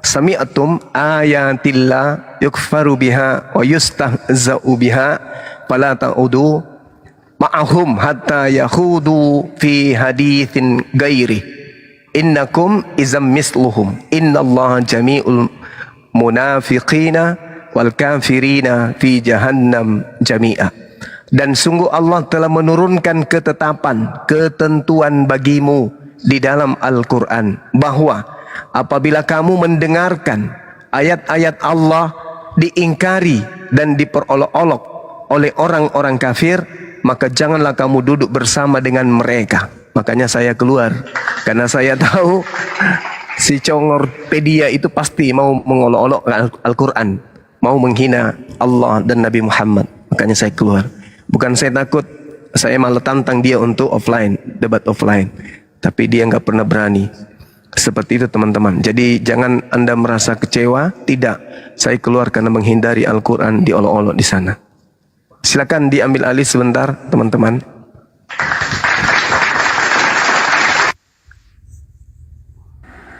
sami'tum ayatillah yukfaru biha wa yustahza'u biha fala ta'udu ma'ahum hatta yakhudu fi haditsin ghairi innakum izam misluhum innallaha jami'ul munafiqina wal kafirina fi jahannam jami'a. Dan sungguh Allah telah menurunkan ketentuan bagimu di dalam Al-Quran bahwa apabila kamu mendengarkan ayat-ayat Allah diingkari dan diperolok-olok oleh orang-orang kafir, maka janganlah kamu duduk bersama dengan mereka. Makanya saya keluar, karena saya tahu si Congorpedia itu pasti mau mengolok-olok Al-Quran, mau menghina Allah dan Nabi Muhammad. Makanya saya keluar. Bukan saya takut, saya malah tantang dia untuk offline, debat offline. Tapi dia nggak pernah berani. Seperti itu teman-teman. Jadi jangan Anda merasa kecewa. Tidak, saya keluar karena menghindari Al-Quran diolok-olok di sana. Silakan diambil alih sebentar teman-teman.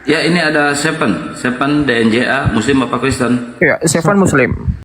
Ya, ini ada Seven DNJA, Muslim apa Kristen? Ya, Seven Muslim.